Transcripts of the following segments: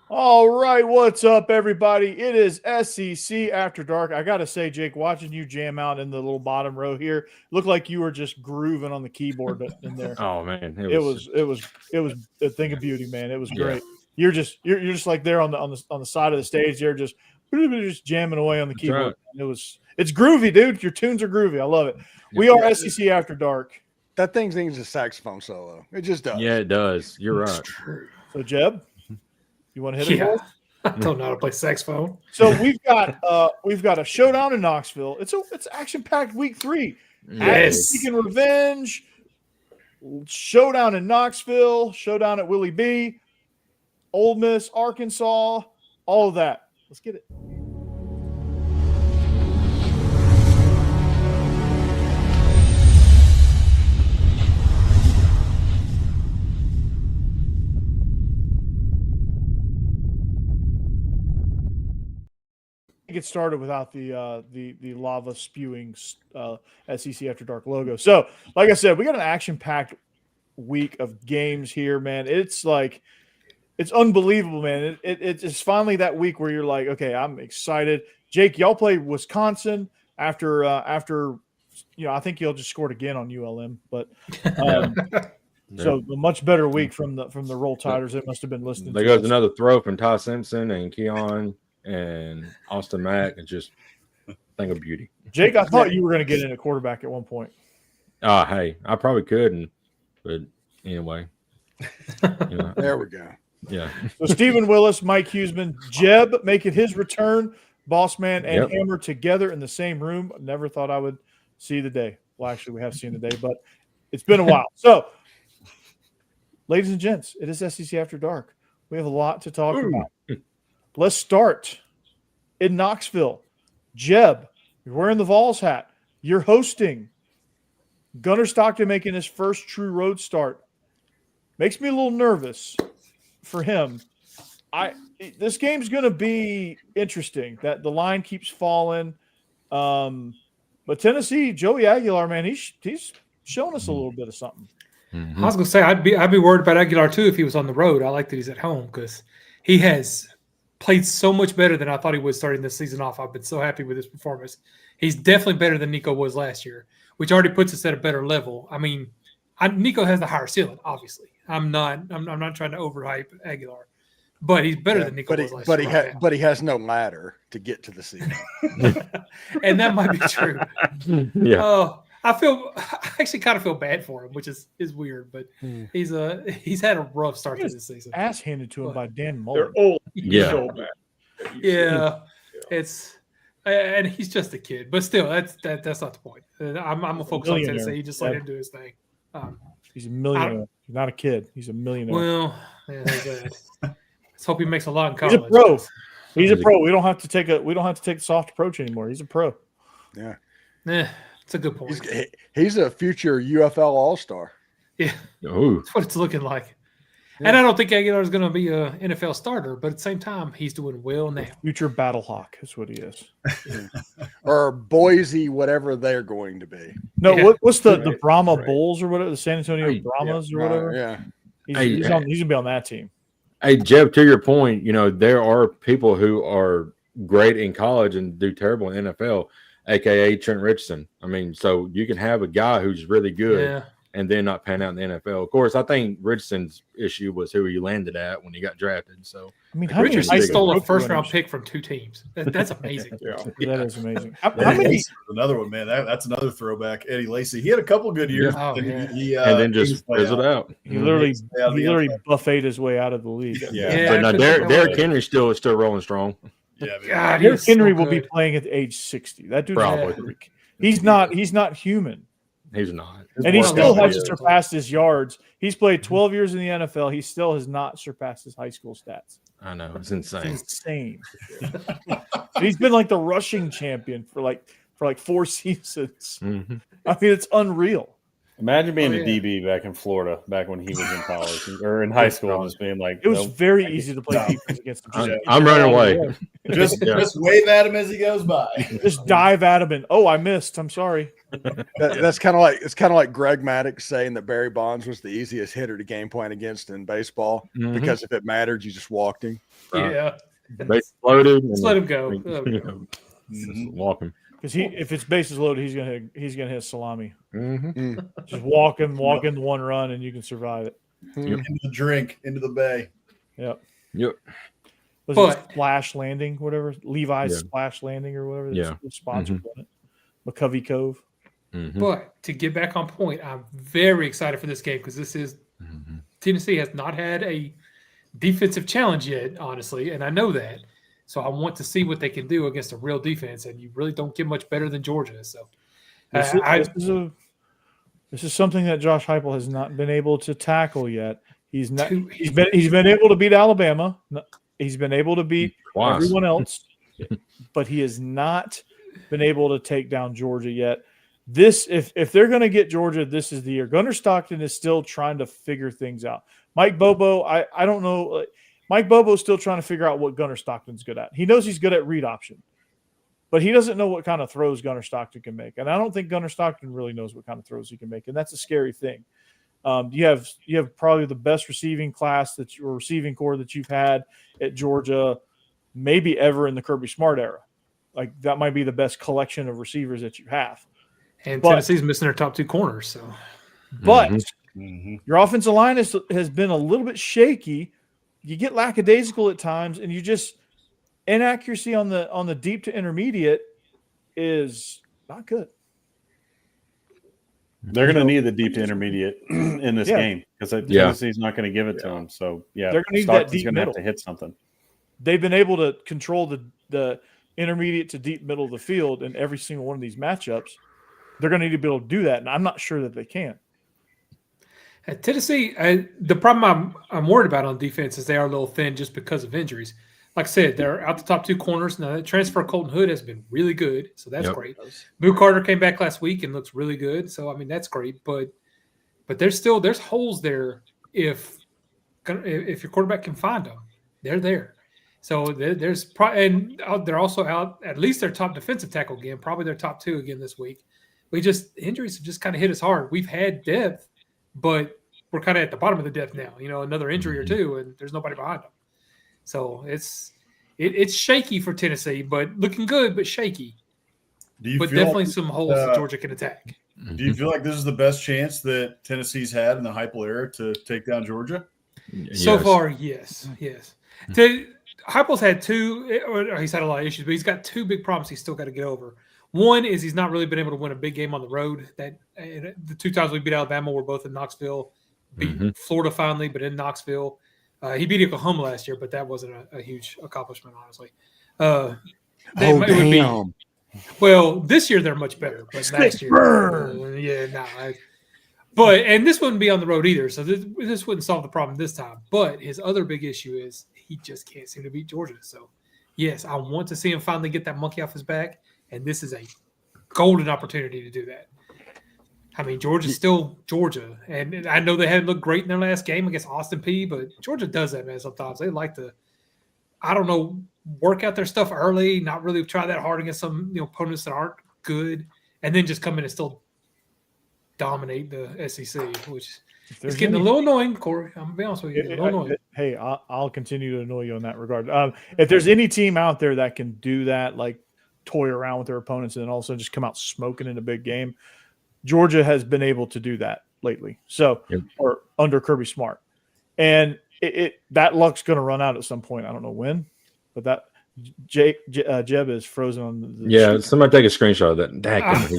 All right, what's up, everybody? It is SEC After Dark. I gotta say, Jake, watching you jam out in the little bottom row here, looked like you were just grooving on the keyboard in there. Oh man, It was a thing of beauty, man. It was great. You're just like there on the side of the stage. You're just jamming away on the keyboard. Right. It's groovy, dude. Your tunes are groovy. I love it. We are SEC After Dark. That thing needs a saxophone solo. It just does. Yeah, it does. You're right. So, Jeb, you want to hit it? I don't know how to play saxophone. So we've got a showdown in Knoxville. It's action-packed week 3. Yes. Seeking revenge. Showdown in Knoxville. Showdown at Willie B. Ole Miss, Arkansas. All of that. Let's get it. Get started without the lava spewing SEC After Dark logo. So, like I said, we got an action-packed week of games here, man. It's unbelievable, man. It's finally that week where you're like, okay, I'm excited. Jake, y'all play Wisconsin after I think y'all just scored again on ULM, but so a much better week from the Roll Tiders. They must have been listening. There goes another throw from Ty Simpson and Keon and Austin Mack. It's just a thing of beauty. Jake, I thought you were going to get in a quarterback at one point. Hey, I probably could, but anyway. There we go. Yeah. So Stephen Willis, Mike Huseman, Jeb making his return. Bossman and Hammer together in the same room. Never thought I would see the day. Well, actually, we have seen the day, but it's been a while. So, ladies and gents, it is SEC After Dark. We have a lot to talk about. Let's start in Knoxville. Jeb, you're wearing the Vols hat. You're hosting. Gunnar Stockton making his first true road start. Makes me a little nervous for him. This game's going to be interesting. That the line keeps falling. But Tennessee, Joey Aguilar, man, he's showing us a little bit of something. Mm-hmm. I was going to say I'd be worried about Aguilar too if he was on the road. I like that he's at home because he has played so much better than I thought he would starting this season off. I've been so happy with his performance. He's definitely better than Nico was last year, which already puts us at a better level. I mean, Nico has the higher ceiling, obviously. I'm not trying to overhype Aguilar, but he's better than Nico was last year. But he has no ladder to get to the ceiling. And that might be true. Yeah. I actually kind of feel bad for him, which is weird, but he's had a rough start to this season. Ass handed to him by Dan Mullen. They're old. Yeah. So bad. And he's just a kid, but still, that's not the point. I'm gonna focus on Tennessee. He just let him do his thing. He's a millionaire. He's not a kid. He's a millionaire. Well, yeah, there's that. Let's hope he makes a lot in college. He's a pro. He's a pro. We don't have to take the soft approach anymore. He's a pro. Yeah. It's a good point. He's a future UFL All-Star. Yeah. Ooh. That's what it's looking like. Yeah. And I don't think Aguilar is going to be an NFL starter, but at the same time, he's doing well now. Future Battle Hawk is what he is. Or Boise, whatever they're going to be. No, what's the Brahma Bulls or whatever, the San Antonio Brahmas or whatever? Yeah. He's going to be on that team. Hey, Jeb, to your point, there are people who are great in college and do terrible in NFL, a.k.a. Trent Richardson. I mean, so you can have a guy who's really good and then not pan out in the NFL. Of course, I think Richardson's issue was who he landed at when he got drafted. So, I mean, he stole a first-round pick from 2 teams. That's amazing. That is amazing. How many? Another one, man. That's another throwback. Eddie Lacy. He had a couple good years, and then just fizzled out. He literally buffeted his way out of the league. But no, Derrick Henry's still rolling strong. Yeah, God, Derrick Henry will be playing at age 60. That dude's probably. He's not human. He's not. And he still hasn't surpassed his yards. He's played 12 years in the NFL. He still has not surpassed his high school stats. I know. It's insane. It's insane. He's been like the rushing champion for 4 seasons. Mm-hmm. I mean, it's unreal. Imagine being a DB back in Florida, back when he was in college or in high school, just being like, it was very easy to play defense against him. I'm running away. Just wave at him as he goes by. Just dive at him and I missed. I'm sorry. That's kind of like Greg Maddox saying that Barry Bonds was the easiest hitter to game plan against in baseball because if it mattered, you just walked him. Yeah. Base loaded. Just let him go. Just walk him. Because if it's bases loaded, he's gonna hit salami. Mm-hmm. Just walk in the one run, and you can survive it. Into the drink, into the bay. Yep. Was it Splash Landing, whatever? Levi's Splash Landing or whatever. The sponsor on it. McCovey Cove. But to get back on point, I'm very excited for this game because this is Tennessee has not had a defensive challenge yet, honestly, and I know that. So I want to see what they can do against a real defense, and you really don't get much better than Georgia. So this is something that Josh Heupel has not been able to tackle yet. He's been able to beat Alabama. He's been able to beat everyone else, but he has not been able to take down Georgia yet. If they're going to get Georgia, this is the year. Gunnar Stockton is still trying to figure things out. Mike Bobo, I don't know. Mike Bobo's still trying to figure out what Gunnar Stockton's good at. He knows he's good at read option, but he doesn't know what kind of throws Gunnar Stockton can make. And I don't think Gunnar Stockton really knows what kind of throws he can make, and that's a scary thing. You have probably the best receiving core that you've had at Georgia, maybe ever in the Kirby Smart era. Like that might be the best collection of receivers that you have. And Tennessee's missing their top two corners. So, but your offensive line has been a little bit shaky. You get lackadaisical at times, and you just inaccuracy on the deep to intermediate is not good. They're going to need the deep to intermediate in this game because Tennessee's not going to give it to them. So they're going to need that deep middle. Have to hit something. They've been able to control the intermediate to deep middle of the field in every single one of these matchups. They're going to need to be able to do that, and I'm not sure that they can. At Tennessee, the problem I'm worried about on defense is they are a little thin just because of injuries. Like I said, they're out the top two corners. Now, the transfer Colton Hood has been really good, so that's great. Boo Carter came back last week and looks really good, so, I mean, that's great. But there's holes there if your quarterback can find them. They're there. So they're also out, at least their top defensive tackle again, probably their top two again this week. Injuries have just kind of hit us hard. We've had depth, but we're kind of at the bottom of the depth now. Another injury or two, and there's nobody behind them. So it's shaky for Tennessee, but looking good, but shaky. But definitely some holes that Georgia can attack. Do you feel like this is the best chance that Tennessee's had in the Heupel era to take down Georgia? So far, yes. Heupel's had two, or he's had a lot of issues, but he's got two big problems he's still got to get over. One is he's not really been able to win a big game on the road. The two times we beat Alabama were both in Knoxville, beat Florida finally, but in Knoxville. He beat Oklahoma last year, but that wasn't a huge accomplishment, honestly. Damn. Well, this year they're much better, but last year, and this wouldn't be on the road either, so this wouldn't solve the problem this time. But his other big issue is he just can't seem to beat Georgia. So, yes, I want to see him finally get that monkey off his back, and this is a golden opportunity to do that. I mean, Georgia's still Georgia, and I know they haven't looked great in their last game against Austin Peay, but Georgia does that, man, sometimes. They like to, work out their stuff early, not really try that hard against some opponents that aren't good, and then just come in and still dominate the SEC, which is getting a little annoying, Corey. I'm going to be honest with you. A little annoying. Hey, I'll continue to annoy you in that regard. If there's any team out there that can do that, like toy around with their opponents and then all of a sudden just come out smoking in a big game, Georgia has been able to do that lately. So, or under Kirby Smart, and that luck's going to run out at some point. I don't know when, but that Jeb is frozen on the somebody take a screenshot of that. I was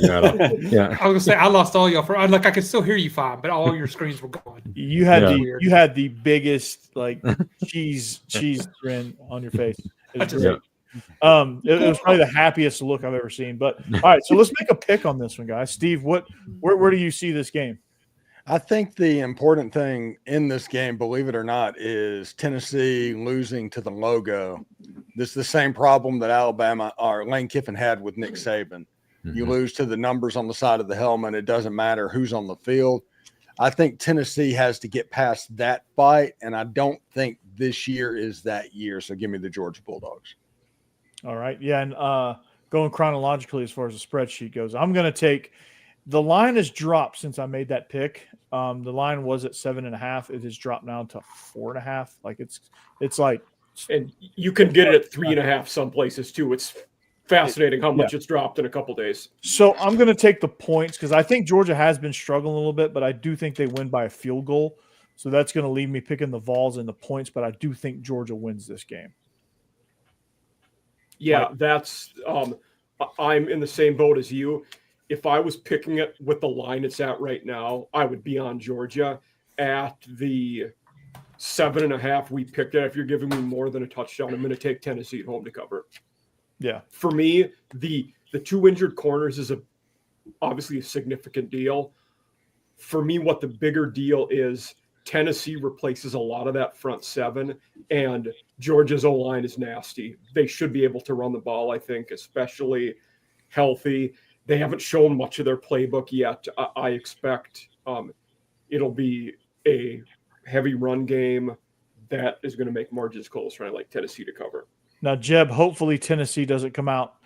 going to say I lost all y'all I could still hear you fine, but all your screens were gone. You had the biggest cheese grin on your face. It was probably the happiest look I've ever seen. But all right, so let's make a pick on this one, guys. Steve, where do you see this game? I think the important thing in this game, believe it or not, is Tennessee losing to the logo. This is the same problem that Alabama or Lane Kiffin had with Nick Saban. You lose to the numbers on the side of the helmet. It doesn't matter who's on the field. I think Tennessee has to get past that fight, and I don't think this year is that year. So give me the Georgia Bulldogs. All right. Yeah, and going chronologically as far as the spreadsheet goes, I'm going to take – the line has dropped since I made that pick. The line was at 7.5. It has dropped now to 4.5. Like it's like – and you can get it at 3.5 some places too. It's fascinating how much it's dropped in a couple days. So I'm going to take the points because I think Georgia has been struggling a little bit, but I do think they win by a field goal. So that's going to leave me picking the Vols and the points, but I do think Georgia wins this game. Yeah, that's I'm in the same boat as you. If I was picking it with the line it's at right now, I would be on Georgia at the 7.5 we picked it. If you're giving me more than a touchdown, I'm going to take Tennessee at home to cover. Yeah. For me, the two injured corners is obviously a significant deal. For me, what the bigger deal is, Tennessee replaces a lot of that front seven, and Georgia's O-line is nasty. They should be able to run the ball, I think, especially healthy. They haven't shown much of their playbook yet. I expect it'll be a heavy run game that is going to make margins closer. I like Tennessee to cover. Now, Jeb, hopefully Tennessee doesn't come out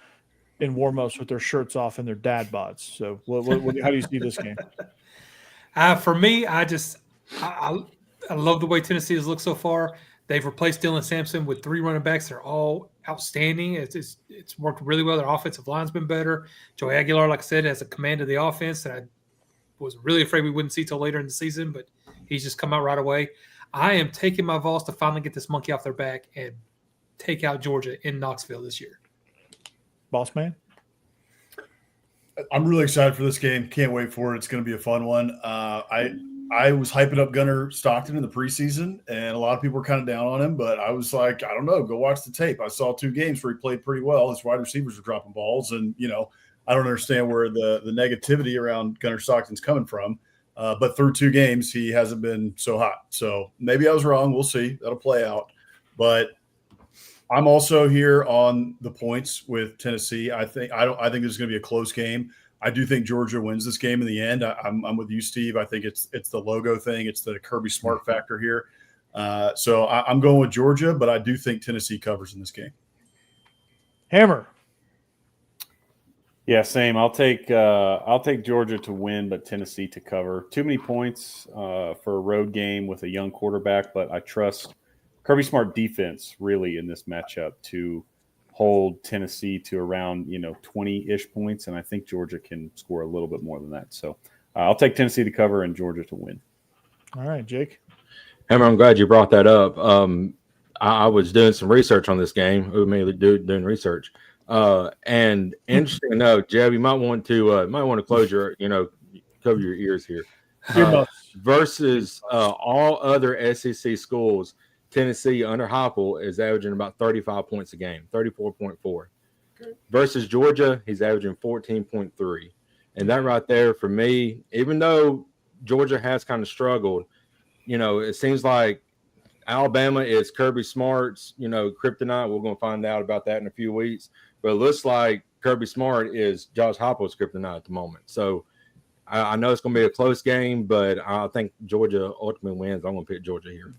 in warm-ups with their shirts off and their dad bods. So how do you see this game? For me, I love the way Tennessee has looked so far. They've replaced Dylan Sampson with 3 running backs. They're all outstanding. It's worked really well. Their offensive line's been better. Joey Aguilar, like I said, has a command of the offense that I was really afraid we wouldn't see till later in the season, but he's just come out right away. I am taking my Vols to finally get this monkey off their back and take out Georgia in Knoxville this year. Boss man? I'm really excited for this game. Can't wait for it. It's going to be a fun one. I was hyping up Gunnar Stockton in the preseason, and a lot of people were kind of down on him, but I was like, I don't know, go watch the tape. I saw 2 games where he played pretty well. His wide receivers were dropping balls, and, I don't understand where the negativity around Gunnar Stockton's coming from. But through 2 games, he hasn't been so hot. So maybe I was wrong. We'll see. That'll play out. But I'm also here on the points with Tennessee. I think this is going to be a close game. I do think Georgia wins this game in the end. I'm with you, Steve. I think it's the logo thing. It's the Kirby Smart factor here. So I'm going with Georgia, but I do think Tennessee covers in this game. Hammer. Yeah, same. I'll take Georgia to win, but Tennessee to cover. Too many points for a road game with a young quarterback, but I trust Kirby Smart defense really in this matchup to hold Tennessee to around 20-ish points, and I think Georgia can score a little bit more than that. So I'll take Tennessee to cover and Georgia to win. All right, Jake. Hammer, I'm glad you brought that up. I was doing some research on this game. Mainly doing research. And interesting enough, Jeb, you might want to close your, cover your ears here. Versus all other SEC schools, Tennessee under Heupel is averaging about 35 points a game, 34.4. Okay. Versus Georgia, he's averaging 14.3. And that right there for me, even though Georgia has kind of struggled, it seems like Alabama is Kirby Smart's, kryptonite. We're going to find out about that in a few weeks. But it looks like Kirby Smart is Josh Heupel's kryptonite at the moment. So I know it's going to be a close game, but I think Georgia ultimately wins. I'm going to pick Georgia here.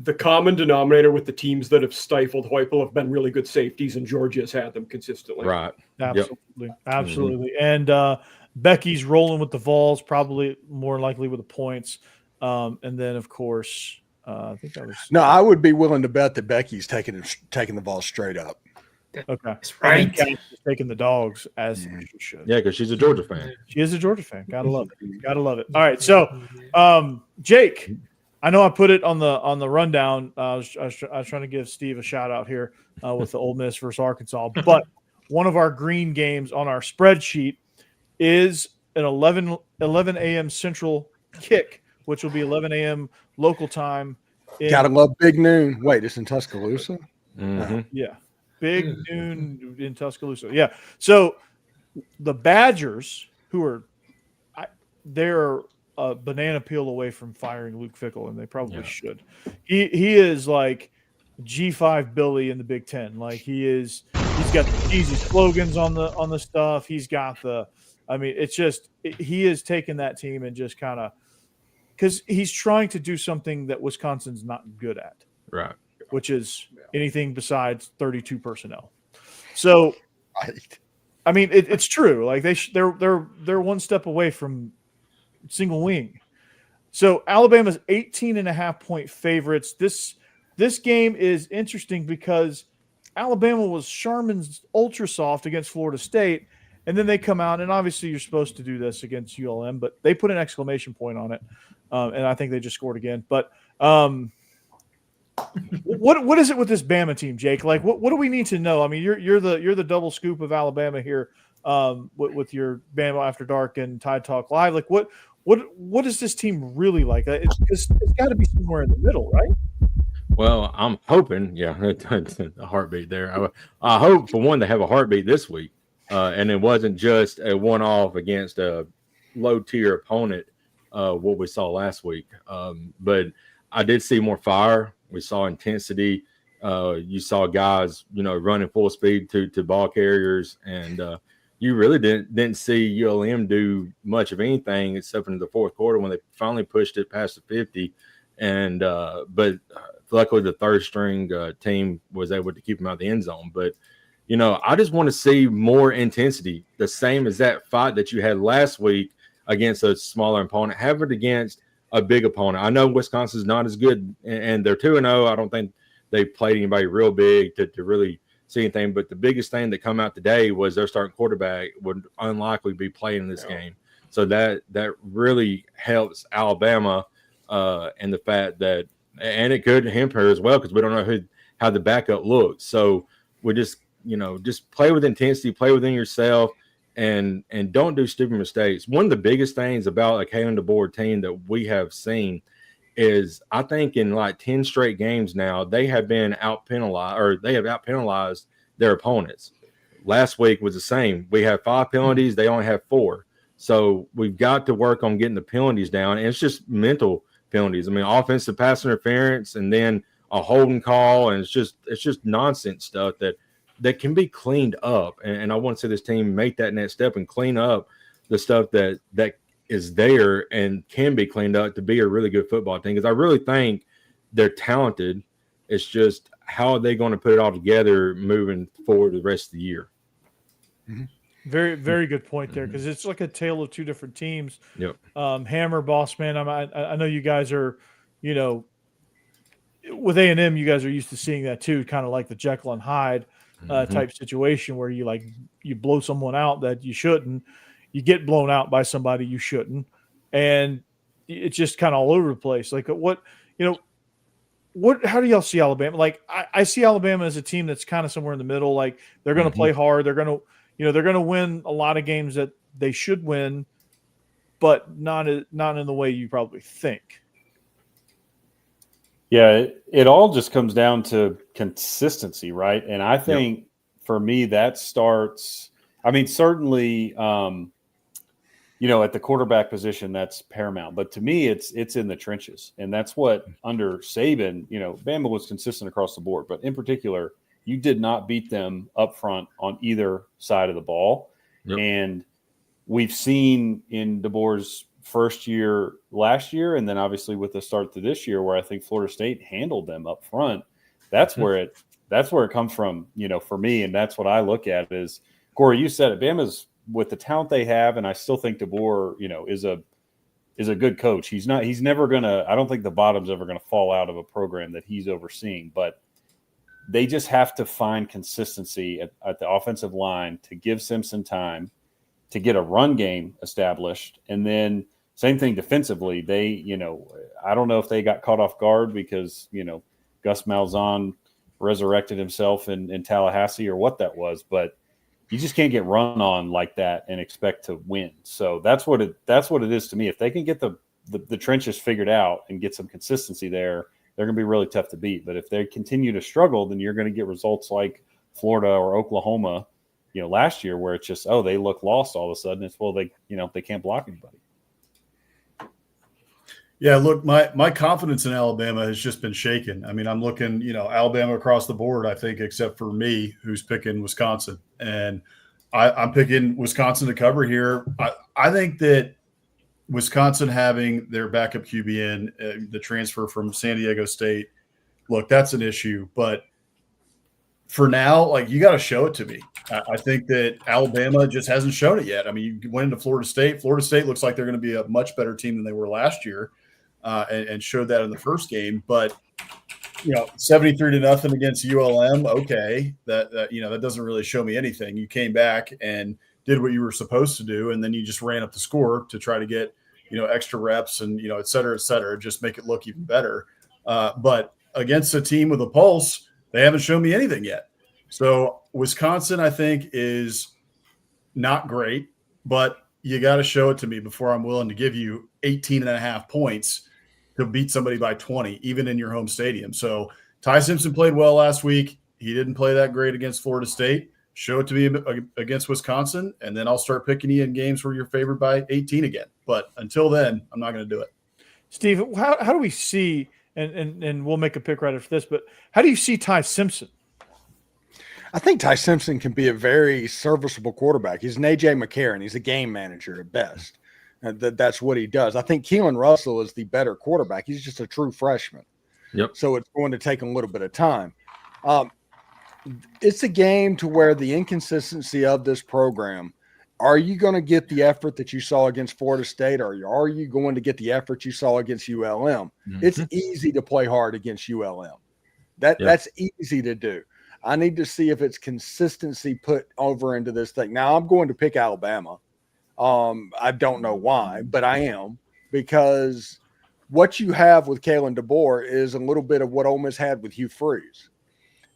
The common denominator with the teams that have stifled Heupel have been really good safeties, and Georgia has had them consistently. Right. Absolutely. Yep. Absolutely. Mm-hmm. And Becky's rolling with the Vols, probably more likely with the points. And then, of course, I think that was – No, I would be willing to bet that Becky's taking the Vols straight up. Okay. That's right. Taking the dogs as she should. Yeah, because she's a Georgia fan. She is a Georgia fan. Gotta love it. Gotta love it. All right. So, Jake, I know I put it on the rundown. I was trying to give Steve a shout out here with the Ole Miss versus Arkansas. But one of our green games on our spreadsheet is an 11 a.m. Central kick, which will be 11 a.m. local time. Gotta love Big Noon. Wait, it's in Tuscaloosa? Mm-hmm. Yeah. Big noon in Tuscaloosa. Yeah. So the Badgers, they're a banana peel away from firing Luke Fickell, and they probably should. He is like G5 Billy in the Big Ten. Like he is He's got the cheesy slogans on the stuff. He's got it's just he has taken that team and just kind of because he's trying to do something that Wisconsin's not good at, right? Which is anything besides 32 personnel. So, Right. I mean, it's true. Like they're one step away from single wing. So Alabama's 18.5-point favorites. This game is interesting because Alabama was Sharman's ultra soft against Florida State, and then they come out, and obviously you're supposed to do this against ULM, but they put an exclamation point on it, and I think they just scored again. But what is it with this Bama team, Jake? Like, what do we need to know? I mean, you're the double scoop of Alabama here with your Bama After Dark and Tide Talk Live. Like, what is this team really like? It's got to be somewhere in the middle, right? Well, I'm hoping, a heartbeat there. I hope for one to have a heartbeat this week, and it wasn't just a one-off against a low-tier opponent, what we saw last week. But I did see more fire. We saw intensity. You saw guys, running full speed to ball carriers, and you really didn't see ULM do much of anything except in the fourth quarter when they finally pushed it past the 50. And but luckily the third string team was able to keep them out of the end zone. But I just want to see more intensity, the same as that fight that you had last week against a smaller opponent. Have it against a big opponent. I know Wisconsin's not as good, and they're 2-0. I don't think they played anybody real big to really see anything. But the biggest thing that come out today was their starting quarterback would unlikely be playing in this game. So that really helps Alabama, and the fact that, and it could hamper her as well because we don't know how the backup looks. So we just play with intensity, play within yourself, and don't do stupid mistakes. One of the biggest things about a Kalen DeBoer team that we have seen is I think in like 10 straight games now, they have been out-penalized their opponents. Last week was the same. We had 5 penalties. They only have 4. So we've got to work on getting the penalties down. And it's just mental penalties. I mean, offensive pass interference and then a holding call. And it's just nonsense stuff that can be cleaned up. And I want to see this team make that next step and clean up the stuff that is there and can be cleaned up to be a really good football team. Because I really think they're talented. It's just how are they going to put it all together moving forward the rest of the year? Mm-hmm. Very, very good point there because it's like a tale of two different teams. Yep. Hammer, Boss Man. I know you guys are, with A&M, you guys are used to seeing that too, kind of like the Jekyll and Hyde type situation where you blow someone out that you shouldn't, you get blown out by somebody you shouldn't, and it's just kind of all over the place. Like how do y'all see Alabama? Like I see Alabama as a team that's kind of somewhere in the middle. Like they're going to play hard. They're going to win a lot of games that they should win, but not in the way you probably think. Yeah, it all just comes down to consistency, right? And I think for me that starts. I mean, certainly, at the quarterback position that's paramount. But to me, it's in the trenches, and that's what under Saban, Bama was consistent across the board, but in particular, you did not beat them up front on either side of the ball. Yep. And we've seen in DeBoer's first year last year, and then obviously with the start to this year, where I think Florida State handled them up front. That's where it comes from, for me, and that's what I look at is Corey. You said it. Bama's with the talent they have, and I still think DeBoer, is a good coach. He's never gonna. I don't think the bottom's ever gonna fall out of a program that he's overseeing, but they just have to find consistency at the offensive line to give Simpson time to get a run game established. And then same thing defensively. They, I don't know if they got caught off guard because, Gus Malzahn resurrected himself in Tallahassee or what that was, but you just can't get run on like that and expect to win. So that's what it is to me. If they can get the trenches figured out and get some consistency there, they're going to be really tough to beat. But if they continue to struggle, then you're going to get results like Florida or Oklahoma, last year where it's just, they look lost all of a sudden. It's, they can't block anybody. Yeah, look, my confidence in Alabama has just been shaken. I mean, I'm looking, Alabama across the board, I think, except for me, who's picking Wisconsin. And I'm picking Wisconsin to cover here. I think that Wisconsin having their backup QB in, the transfer from San Diego State, look, that's an issue. But for now, like, you got to show it to me. I think that Alabama just hasn't shown it yet. I mean, you went into Florida State. Florida State looks like they're going to be a much better team than they were last year, and showed that in the first game. But 73-0 against ULM. Okay, that doesn't really show me anything. You came back and did what you were supposed to do, and then you just ran up the score to try to get extra reps and et cetera, just make it look even better. But against a team with a pulse, they haven't shown me anything yet. So Wisconsin, I think, is not great, but you got to show it to me before I'm willing to give you 18.5 points to beat somebody by 20, even in your home stadium. So Ty Simpson played well last week. He didn't play that great against Florida State. Show it to me against Wisconsin, and then I'll start picking you in games where you're favored by 18 again. But until then, I'm not going to do it. Steve, how do we see, and we'll make a pick right after this, but how do you see Ty Simpson? I think Ty Simpson can be a very serviceable quarterback. He's an A.J. McCarron. He's a game manager at best. That's what he does. I think Keelan Russell is the better quarterback. He's just a true freshman. Yep. So it's going to take him a little bit of time. It's a game to where the inconsistency of this program, are you going to get the effort that you saw against Florida State, or are you going to get the effort you saw against ULM? Mm-hmm. It's easy to play hard against ULM. That's easy to do. I need to see if it's consistency put over into this thing. Now, I'm going to pick Alabama. I don't know why, but I am, because what you have with Kalen DeBoer is a little bit of what Ole Miss had with Hugh Freeze.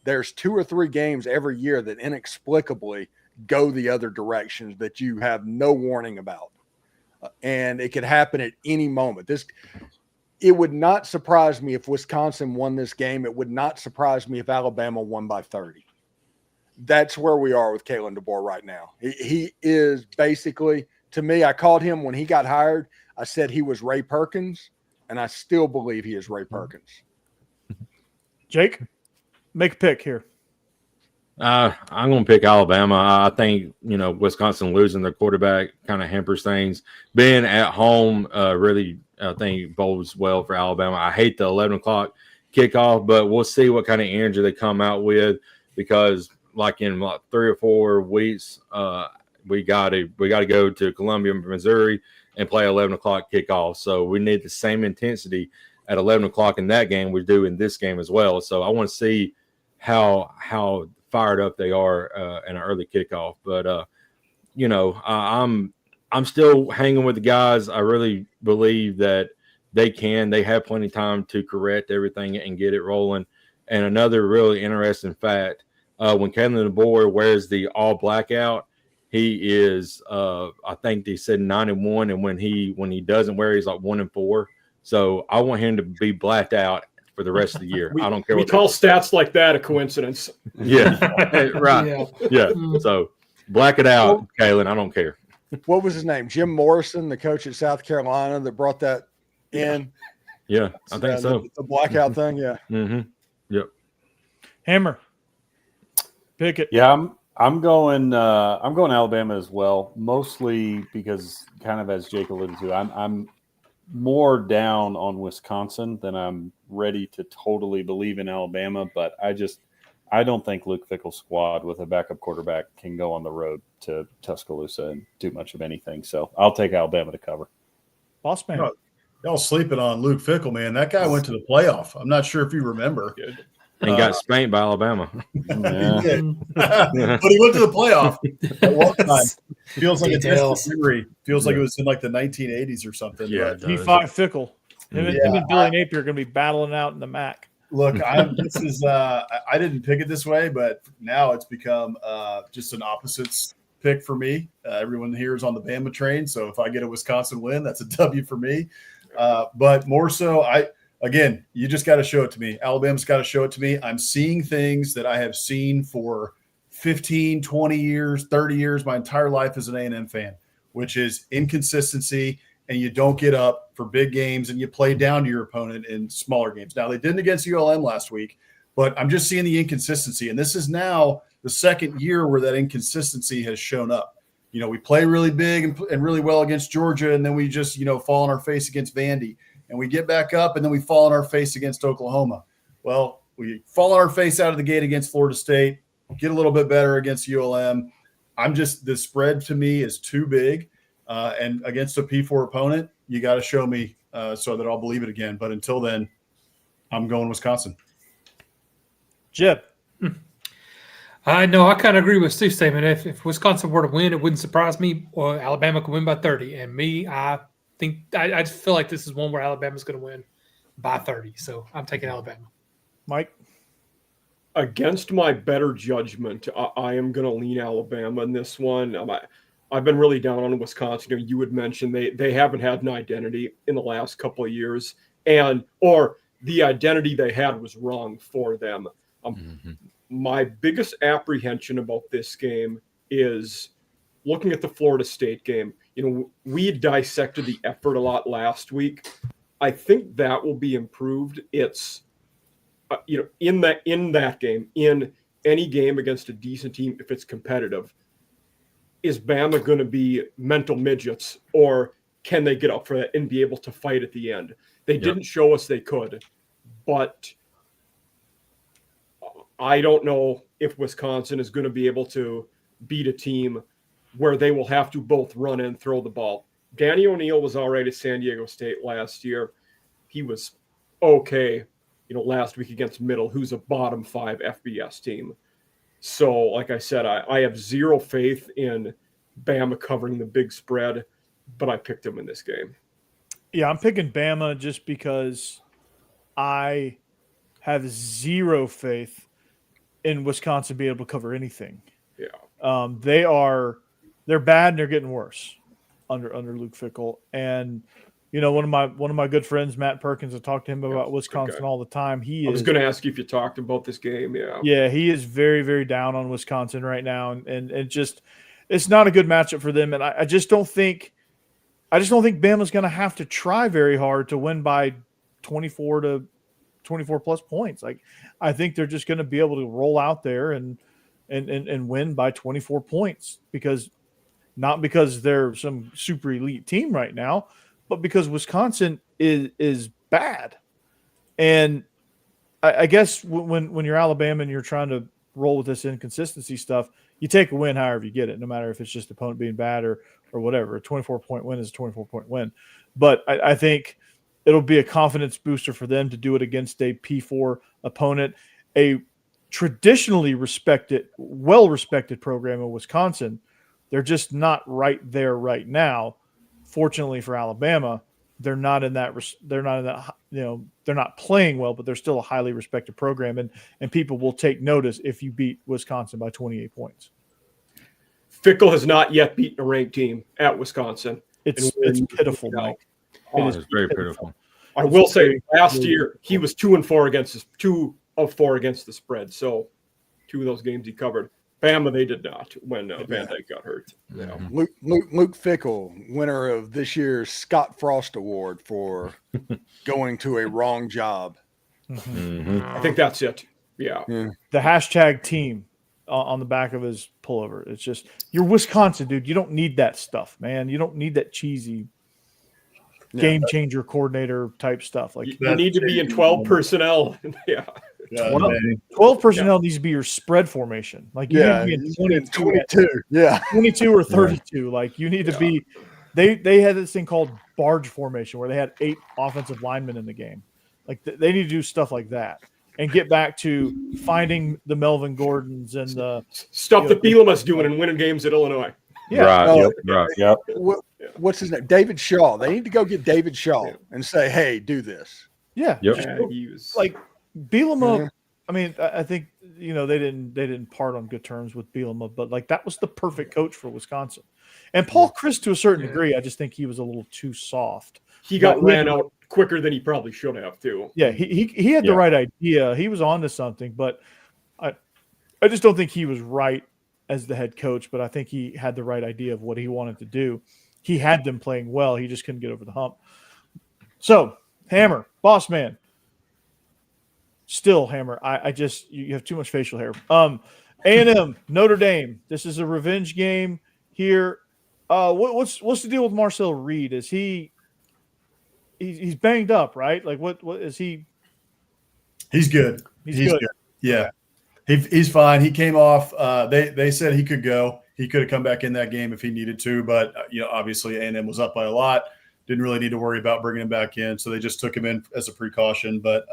There's 2 or 3 games every year that inexplicably go the other directions that you have no warning about. And it could happen at any moment. It would not surprise me if Wisconsin won this game. It would not surprise me if Alabama won by 30. That's where we are with Kalen DeBoer right now. He is basically, to me, I called him when he got hired. I said he was Ray Perkins, and I still believe he is Ray Perkins. Jake, make a pick here. I'm going to pick Alabama. I think, Wisconsin losing their quarterback kind of hampers things. Being at home really, I think, bodes well for Alabama. I hate the 11 o'clock kickoff, but we'll see what kind of energy they come out with, because like in 3 or 4 weeks, we got to go to Columbia, Missouri, and play 11 o'clock kickoff. So we need the same intensity at 11 o'clock in that game we do in this game as well. So I want to see how fired up they are in an early kickoff. But I'm still hanging with the guys. I really believe that they have plenty of time to correct everything and get it rolling. And another really interesting fact, when Kalen DeBoer wears the all blackout, he is I think they said 9-1, and when he doesn't wear it, he's like 1-4. So I want him to be blacked out for the rest of the year. I don't care. We call stats like that a coincidence. Yeah, right. Yeah. So black it out, Kalen. I don't care. What was his name? Jim Morrison, the coach at South Carolina, that brought that in. Yeah, I think so. The blackout thing. Yeah. Mm-hmm. Yep. Hammer, pick it. Yeah, I'm going Alabama as well, mostly because, kind of as Jake alluded to, I'm more down on Wisconsin than I'm ready to totally believe in Alabama. But I don't think Luke Fickle's squad with a backup quarterback can go on the road to Tuscaloosa and do much of anything. So I'll take Alabama to cover. Boss man. Y'all sleeping on Luke Fickle, man. That guy went to the playoff. I'm not sure if you remember. And got spanked by Alabama. Yeah. But he went to the playoff at one time. Feels like a distant memory. Feels like it was in like the 1980s or something. Yeah, P5 Fickle. Him and Billy Napier are going to be battling out in the MAC. Look, I didn't pick it this way, but now it's become just an opposites pick for me. Everyone here is on the Bama train, so if I get a Wisconsin win, that's a W for me. But more so, Again, you just got to show it to me. Alabama's got to show it to me. I'm seeing things that I have seen for 15, 20 years, 30 years, my entire life as an A&M fan, which is inconsistency and you don't get up for big games and you play down to your opponent in smaller games. Now, they didn't against ULM last week, but I'm just seeing the inconsistency. And this is now the second year where that inconsistency has shown up. We play really big and really well against Georgia, and then we just, fall on our face against Vandy. And we get back up, and then we fall on our face against Oklahoma. Well, we fall on our face out of the gate against Florida State, get a little bit better against ULM. The spread to me is too big. And against a P4 opponent, you got to show me so that I'll believe it again. But until then, I'm going Wisconsin. Jeb. I know. I kind of agree with Steve's statement. If Wisconsin were to win, it wouldn't surprise me. Or Alabama could win by 30. And me, I think I feel like this is one where Alabama's going to win by 30. So I'm taking Alabama. Mike? Against my better judgment, I am going to lean Alabama in this one. I've been really down on Wisconsin. You would mention they haven't had an identity in the last couple of years, or the identity they had was wrong for them. My biggest apprehension about this game is looking at the Florida State game. We dissected the effort a lot last week. I think that will be improved. It's in that game, in any game against a decent team, if it's competitive, is Bama going to be mental midgets, or can they get up for that and be able to fight at the end? They didn't show us they could, but I don't know if Wisconsin is going to be able to beat a team where they will have to both run and throw the ball. Danny O'Neal was all right at San Diego State last year. He was okay, last week against Middle, who's a bottom 5 FBS team. So, like I said, I have zero faith in Bama covering the big spread, but I picked him in this game. Yeah, I'm picking Bama just because I have zero faith in Wisconsin being able to cover anything. Yeah. They're bad and they're getting worse under Luke Fickell. And one of my good friends, Matt Perkins, I talk to him about Wisconsin all the time. I was going to ask you if you talked about this game. Yeah. Yeah, he is very, very down on Wisconsin right now, and just it's not a good matchup for them. And I just don't think Bama's going to have to try very hard to win by 24 plus points. Like, I think they're just going to be able to roll out there and win by 24 points not because they're some super elite team right now, but because Wisconsin is bad. And I guess when you're Alabama and you're trying to roll with this inconsistency stuff, you take a win however you get it, no matter if it's just the opponent being bad or whatever. A 24-point win is a 24-point win. But I think it'll be a confidence booster for them to do it against a P4 opponent, a traditionally well-respected program in Wisconsin. They're just not right there right now. Fortunately for Alabama, they're not in that. They're not playing well, but they're still a highly respected program, and people will take notice if you beat Wisconsin by 28 points. Fickell has not yet beaten a ranked team at Wisconsin. It's pitiful, Mike. It is very pitiful. I will say, last year he was 2 of 4 against the spread. So 2 of those games he covered. Bama, they did not when Van Dyke got hurt. Yeah. Luke Fickell, winner of this year's Scott Frost Award for going to a wrong job. I think that's it. Yeah. The hashtag team on the back of his pullover. It's just, you're Wisconsin, dude. You don't need that stuff, man. You don't need that cheesy game changer coordinator type stuff. Like, you need to be in 12 personnel. Yeah. 12 personnel needs to be your spread formation. Like, you need to be in 22. Yeah. 22 or 32. Like, you need to be they had this thing called barge formation where they had 8 offensive linemen in the game. Like, they need to do stuff like that and get back to finding the Melvin Gordons and the stuff that Bielema's doing and winning games at Illinois. Yeah. Yep. What's his name? David Shaw. They need to go get David Shaw and say, "Hey, do this." Yeah. Yep. Like, Bielema, I mean, I think they didn't part on good terms with Bielema, but like, that was the perfect coach for Wisconsin. And Paul Chryst, to a certain degree, I just think he was a little too soft. He got ran out quicker than he probably should have too. Yeah, he had the right idea. He was onto something, but I just don't think he was right as the head coach. But I think he had the right idea of what he wanted to do. he had them playing well. He just couldn't get over the hump. So, Hammer, boss man. Still, Hammer, you have too much facial hair. A&M, Notre Dame. This is a revenge game here. What's the deal with Marcel Reed? Is he's banged up, right? Like what is he? He's good. He's good. Yeah. He's fine. He came off. They said he could go. He could have come back in that game if he needed to, but obviously A&M was up by a lot. Didn't really need to worry about bringing him back in, so they just took him in as a precaution. But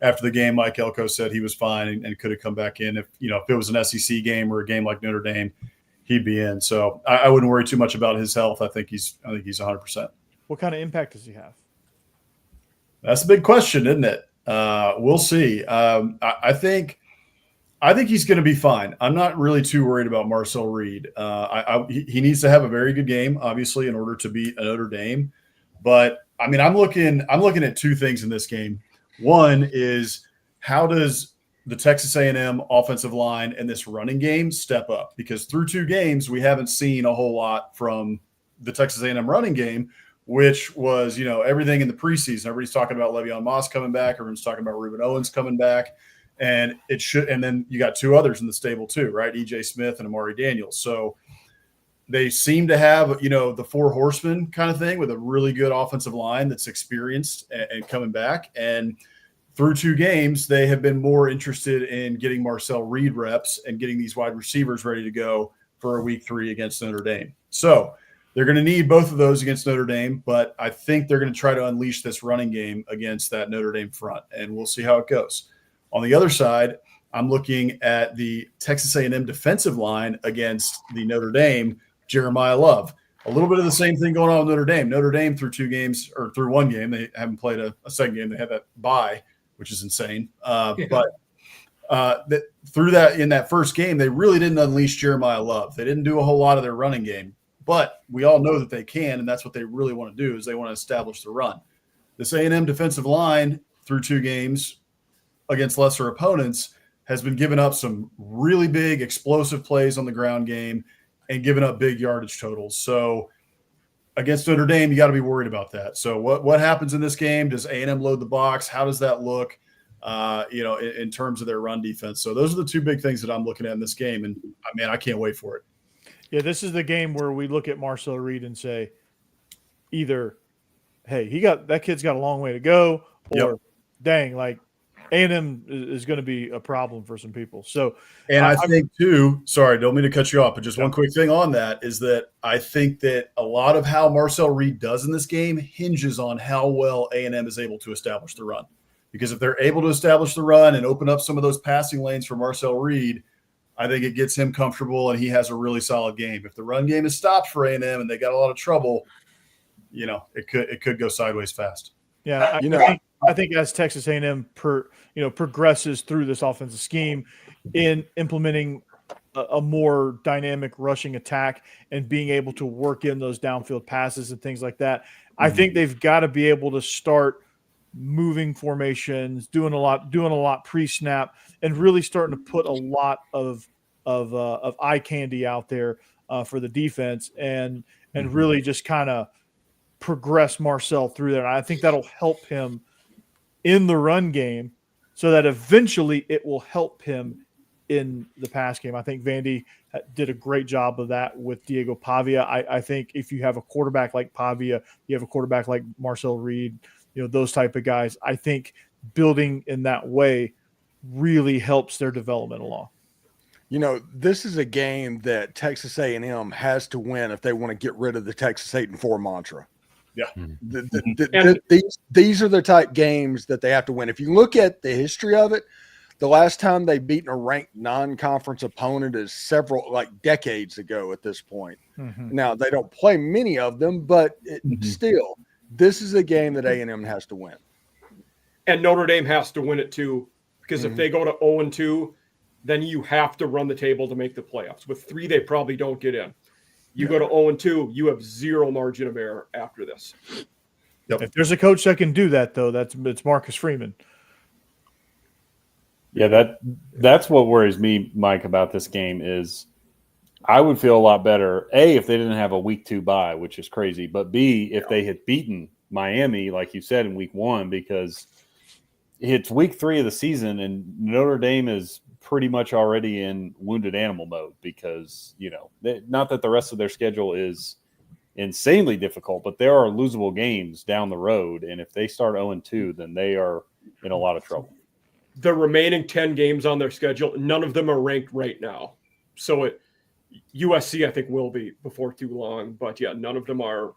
after the game, Mike Elko said he was fine and could have come back in if it was an SEC game or a game like Notre Dame, he'd be in. So I wouldn't worry too much about his health. I think he's 100%. What kind of impact does he have? That's a big question, isn't it? We'll see. I think he's going to be fine. I'm not really too worried about Marcel Reed. He needs to have a very good game, obviously, in order to beat Notre Dame. But I mean, I'm looking at two things in this game. One is, how does the Texas A&M offensive line and this running game step up? Because through 2 games, we haven't seen a whole lot from the Texas A&M running game, which was, everything in the preseason. Everybody's talking about Le'Veon Moss coming back. Everyone's talking about Reuben Owens coming back. And then you got 2 others in the stable too, right? EJ Smith and Amari Daniels. So they seem to have, the 4 horsemen kind of thing with a really good offensive line that's experienced and coming back. And through 2 games, they have been more interested in getting Marcel Reed reps and getting these wide receivers ready to go for a week 3 against Notre Dame. So they're going to need both of those against Notre Dame, but I think they're going to try to unleash this running game against that Notre Dame front, and we'll see how it goes. On the other side, I'm looking at the Texas A&M defensive line against the Notre Dame, Jeremiah Love. A little bit of the same thing going on with Notre Dame. Notre Dame through 2 games, or through 1 game, they haven't played a second game. They had that bye, which is insane. But through that, in that first game, they really didn't unleash Jeremiah Love. They didn't do a whole lot of their running game. But we all know that they can, and that's what they really want to do, is they want to establish the run. This A&M defensive line through 2 games against lesser opponents has been giving up some really big explosive plays on the ground game and giving up big yardage totals. So against Notre Dame, you got to be worried about that. So what happens in this game? Does A&M load the box? How does that look, in terms of their run defense? So those are the 2 big things that I'm looking at in this game, and man, I can't wait for it. Yeah, this is the game where we look at Marcel Reed and say, either, hey, that kid's got a long way to go, or dang, like A&M is going to be a problem for some people. So, and I think too, sorry, don't mean to cut you off, but just one quick thing on that is that I think that a lot of how Marcel Reed does in this game hinges on how well A&M is able to establish the run. Because if they're able to establish the run and open up some of those passing lanes for Marcel Reed, I think it gets him comfortable and he has a really solid game. If the run game is stopped for A&M and they got a lot of trouble, it could go sideways fast. Yeah, I think as Texas A&M progresses through this offensive scheme in implementing a more dynamic rushing attack and being able to work in those downfield passes and things like that, I think they've got to be able to start moving formations, doing a lot pre-snap, and really starting to put a lot of eye candy out there for the defense, and really just kind of progress Marcel through there. And I think that'll help him in the run game, so that eventually it will help him in the pass game. I think Vandy did a great job of that with Diego Pavia. I think if you have a quarterback like Pavia, you have a quarterback like Marcel Reed, those type of guys, I think building in that way really helps their development along. This is a game that Texas A&M has to win if they want to get rid of the Texas 8-4 mantra. Yeah. These are the type games that they have to win. If you look at the history of it, the last time they've beaten a ranked non-conference opponent is several, decades ago at this point. Mm-hmm. Now, they don't play many of them, but still, this is a game that A&M has to win. And Notre Dame has to win it too, because if they go to 0-2, then you have to run the table to make the playoffs. With 3, they probably don't get in. You go to 0-2, you have 0 margin of error after this. Yep. If there's a coach that can do that, though, it's Marcus Freeman. Yeah, that's what worries me, Mike, about this game is I would feel a lot better, A, if they didn't have a week 2 bye, which is crazy, but B, if they had beaten Miami, like you said, in week 1, because it's week 3 of the season and Notre Dame is pretty much already in wounded animal mode because, not that the rest of their schedule is insanely difficult, but there are losable games down the road. And if they start 0-2, then they are in a lot of trouble. The remaining 10 games on their schedule, none of them are ranked right now. So USC, I think, will be before too long. But, yeah, none of them are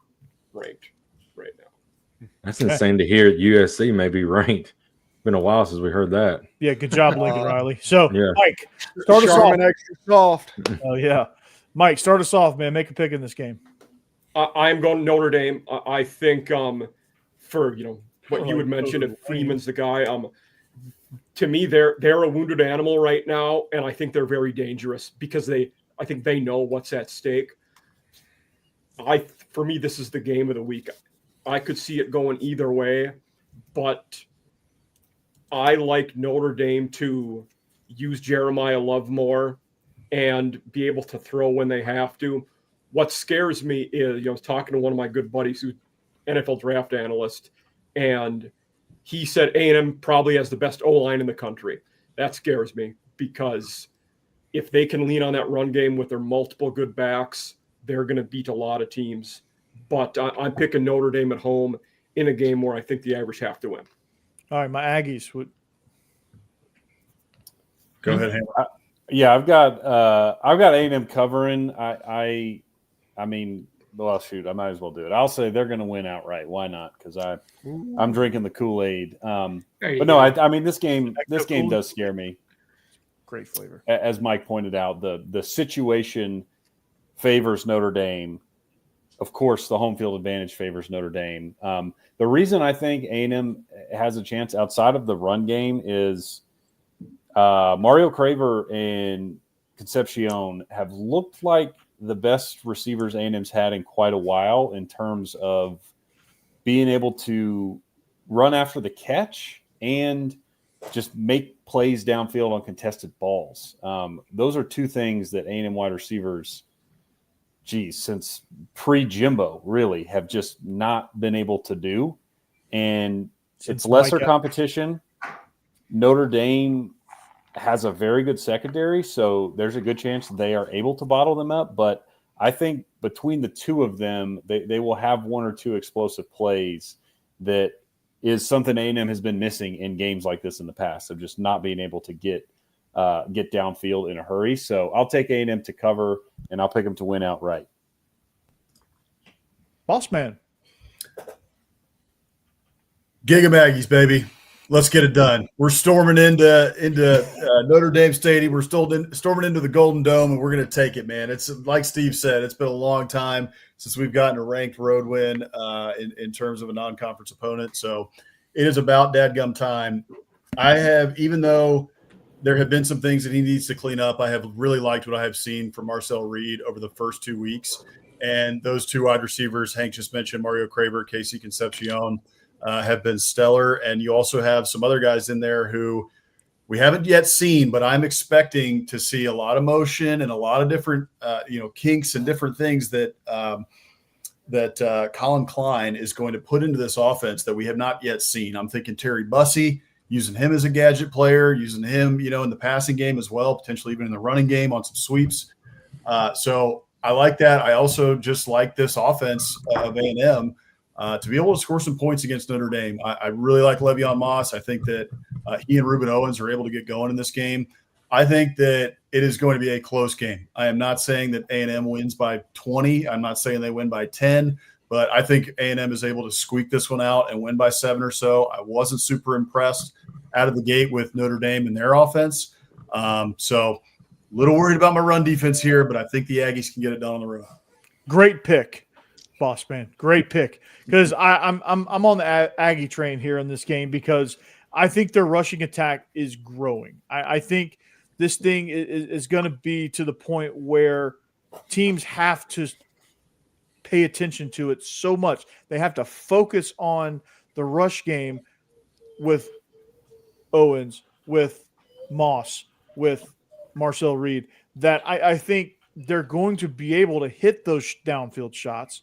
ranked right now. That's insane to hear. USC may be ranked. It's been a while since we heard that. Yeah, good job, Lincoln Riley. So, yeah. Mike, start us off. Extra soft. Oh, yeah. Mike, start us off, man. Make a pick in this game. I'm going Notre Dame. I think for what you would mention, if Freeman's the guy, to me they're a wounded animal right now, and I think they're very dangerous because I think they know what's at stake. For me, this is the game of the week. I could see it going either way, but I like Notre Dame to use Jeremiah Love more and be able to throw when they have to. What scares me is, I was talking to one of my good buddies who's NFL draft analyst, and he said A&M probably has the best O-line in the country. That scares me because if they can lean on that run game with their multiple good backs, they're going to beat a lot of teams. But I'm picking Notre Dame at home in a game where I think the Irish have to win. All right, my Aggies would go ahead. Hammer. Yeah, I've got A&M covering. I mean, well, shoot, I might as well do it. I'll say they're going to win outright. Why not? Because I'm drinking the Kool-Aid. But no, I mean this game does scare me. Great flavor. As Mike pointed out, the situation favors Notre Dame. Of course, the home field advantage favors Notre Dame. The reason I think A&M has a chance outside of the run game is Mario Craver and Concepcion have looked like the best receivers A&M's had in quite a while in terms of being able to run after the catch and just make plays downfield on contested balls. Those are two things that A&M wide receivers, since pre-Jimbo, really have just not been able to do. And it's lesser competition. Notre Dame has a very good secondary, so there's a good chance they are able to bottle them up. But I think between the two of them, they will have one or two explosive plays that is something A&M has been missing in games like this in the past, of just not being able to get downfield in a hurry. So I'll take A&M to cover, and I'll pick them to win outright. Boss man. Giga Aggies, baby. Let's get it done. We're storming into Notre Dame Stadium. We're storming into the Golden Dome, and we're going to take it, man. It's like Steve said, it's been a long time since we've gotten a ranked road win in terms of a non-conference opponent. So it is about dadgum time. Even though there have been some things that he needs to clean up, I have really liked what I have seen from Marcel Reed over the first 2 weeks. And those two wide receivers, Hank just mentioned, Mario Craver, Casey Concepcion, have been stellar. And you also have some other guys in there who we haven't yet seen, but I'm expecting to see a lot of motion and a lot of different, kinks and different things that Colin Klein is going to put into this offense that we have not yet seen. I'm thinking Terry Bussey, using him as a gadget player, using him, in the passing game as well, potentially even in the running game on some sweeps. So I like that. I also just like this offense of A&M to be able to score some points against Notre Dame. I really like Le'Veon Moss. I think that he and Ruben Owens are able to get going in this game. I think that it is going to be a close game. I am not saying that A&M wins by 20. I'm not saying they win by 10, but I think A&M is able to squeak this one out and win by 7 or so. I wasn't super impressed out of the gate with Notre Dame and their offense. So a little worried about my run defense here, but I think the Aggies can get it done on the road. Great pick, boss man. Great pick. Because I'm on the Aggie train here in this game because I think their rushing attack is growing. I think this thing is going to be to the point where teams have to pay attention to it so much. They have to focus on the rush game with Owens, with Moss, with Marcel Reed, that I think they're going to be able to hit those downfield shots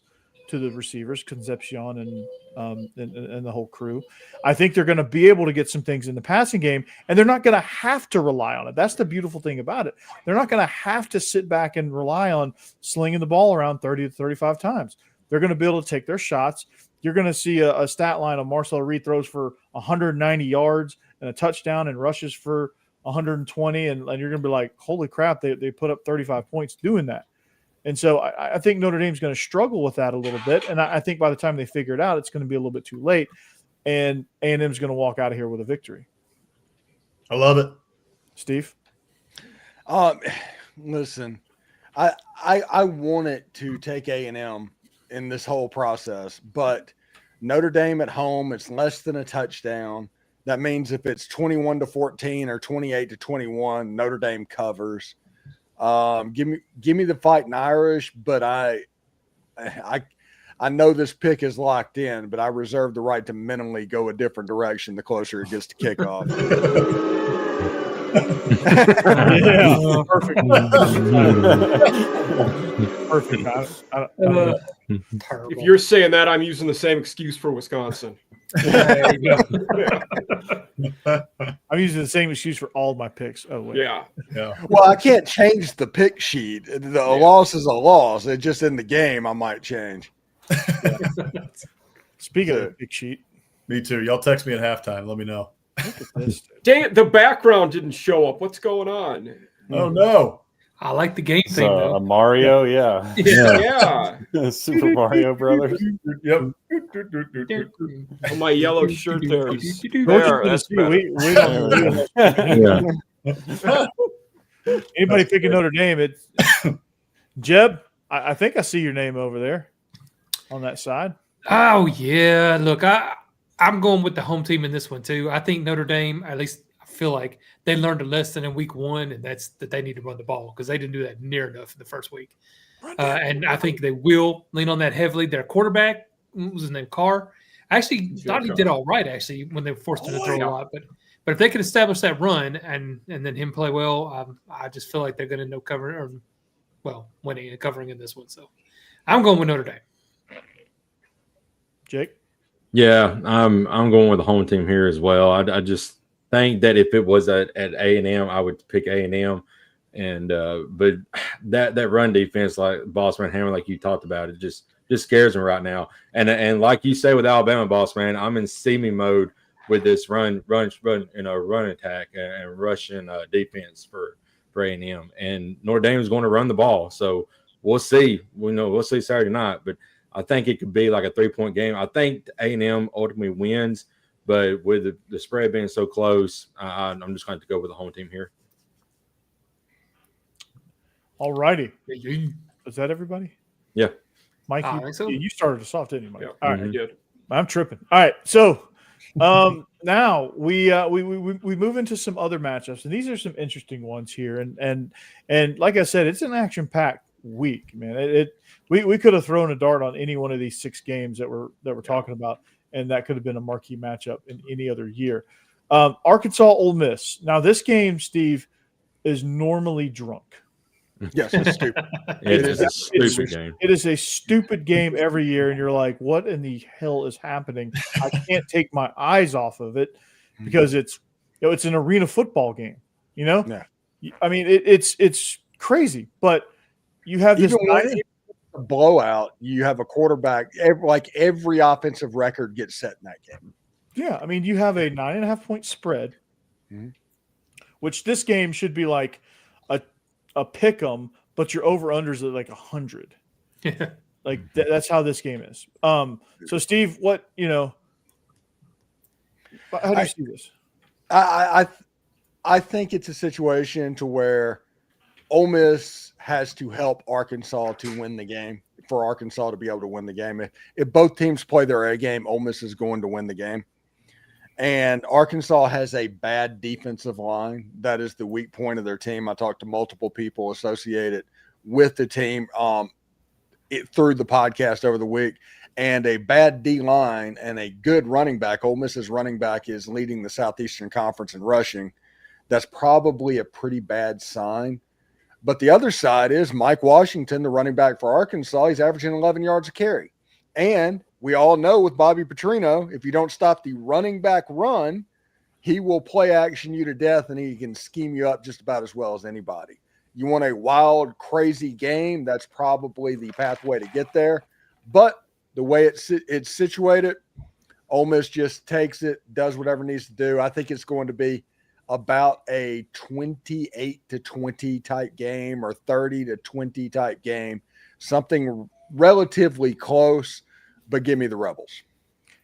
to the receivers, Concepcion and the whole crew. I think they're going to be able to get some things in the passing game, and they're not going to have to rely on it. That's the beautiful thing about it. They're not going to have to sit back and rely on slinging the ball around 30 to 35 times. They're going to be able to take their shots. You're going to see a stat line of Marcel Reed throws for 190 yards and a touchdown and rushes for 120, and you're going to be like, holy crap, they put up 35 points doing that. And so I think Notre Dame's going to struggle with that a little bit. And I think by the time they figure it out, it's going to be a little bit too late. And A&M's going to walk out of here with a victory. I love it. Steve? Listen, I wanted to take A&M in this whole process, but Notre Dame at home, it's less than a touchdown. That means if it's 21-14 or 28-21, Notre Dame covers. Give me the Fighting Irish, but I know this pick is locked in, but I reserve the right to mentally go a different direction the closer it gets to kickoff. Yeah, perfect. Perfect. If you're saying that, I'm using the same excuse for Wisconsin. I'm using the same excuse for all of my picks. Oh wait. Yeah. Well, I can't change the pick sheet. Loss is a loss. It's just in the game I might change. Speaking of the pick sheet. Me too. Y'all text me at halftime. Let me know. Look at this. Dang it, the background didn't show up. What's going on? Oh no. I like the game thing though. A Mario, yeah. Super Mario Brothers. Yep. On my yellow shirt there. That's Anybody picking Notre Dame? It's Jeb. I think I see your name over there on that side. Oh yeah. Look, I'm going with the home team in this one too. I think Notre Dame, at least I feel like they learned a lesson in week 1, and that's that they need to run the ball because they didn't do that near enough in the first week. And I think they will lean on that heavily. Their quarterback, what was his name, Carr? I actually thought he did all right actually when they were forced him to throw a lot. But if they can establish that run and then him play well, I just feel like they're going to know covering winning and covering in this one. So I'm going with Notre Dame. Jake? Yeah, I'm going with the home team here as well. I just think that if it was at A&M, I would pick A&M. And but that run defense, like Bossman Hammer, like you talked about, it just scares me right now. And like you say with Alabama, Bossman, I'm in see-me mode with this run attack and rushing defense for A&M. And Notre Dame is going to run the ball, so we'll see. We'll see Saturday night, but I think it could be like a 3-point game. I think A&M ultimately wins, but with the spread being so close, I'm just going to go with the home team here. All righty. Is that everybody? Yeah. Mike, you started us off, didn't you, Mike? Yeah, all right. I did. I'm tripping. All right. So now we move into some other matchups, and these are some interesting ones here. And like I said, it's an action-packed week, man. We could have thrown a dart on any one of these 6 games that we're talking about, and that could have been a marquee matchup in any other year. Arkansas, Ole Miss. Now, this game, Steve, is normally drunk. Yes, it's stupid. It is a stupid game. It is a stupid game every year, and you're like, what in the hell is happening? I can't take my eyes off of it because it's an arena football game, Yeah. I mean, it's crazy, but you have this blowout. You have a quarterback, every offensive record gets set in that game. Yeah, I mean, you have a 9.5-point spread, which this game should be like a pick 'em, but your over-unders are like 100. Yeah. Like that's how this game is. So Steve, how do you see this? I think it's a situation to where Ole Miss has to help Arkansas to win the game, for Arkansas to be able to win the game. If both teams play their A game, Ole Miss is going to win the game. And Arkansas has a bad defensive line. That is the weak point of their team. I talked to multiple people associated with the team through the podcast over the week. And a bad D line and a good running back. Ole Miss's running back is leading the Southeastern Conference in rushing. That's probably a pretty bad sign. But the other side is Mike Washington, the running back for Arkansas. He's averaging 11 yards a carry. And we all know with Bobby Petrino, if you don't stop the running back run, he will play action you to death, and he can scheme you up just about as well as anybody. You want a wild, crazy game, that's probably the pathway to get there. But the way it's situated, Ole Miss just takes it, does whatever it needs to do. I think it's going to be about a 28-20 type game or 30-20 type game, something relatively close, but give me the Rebels.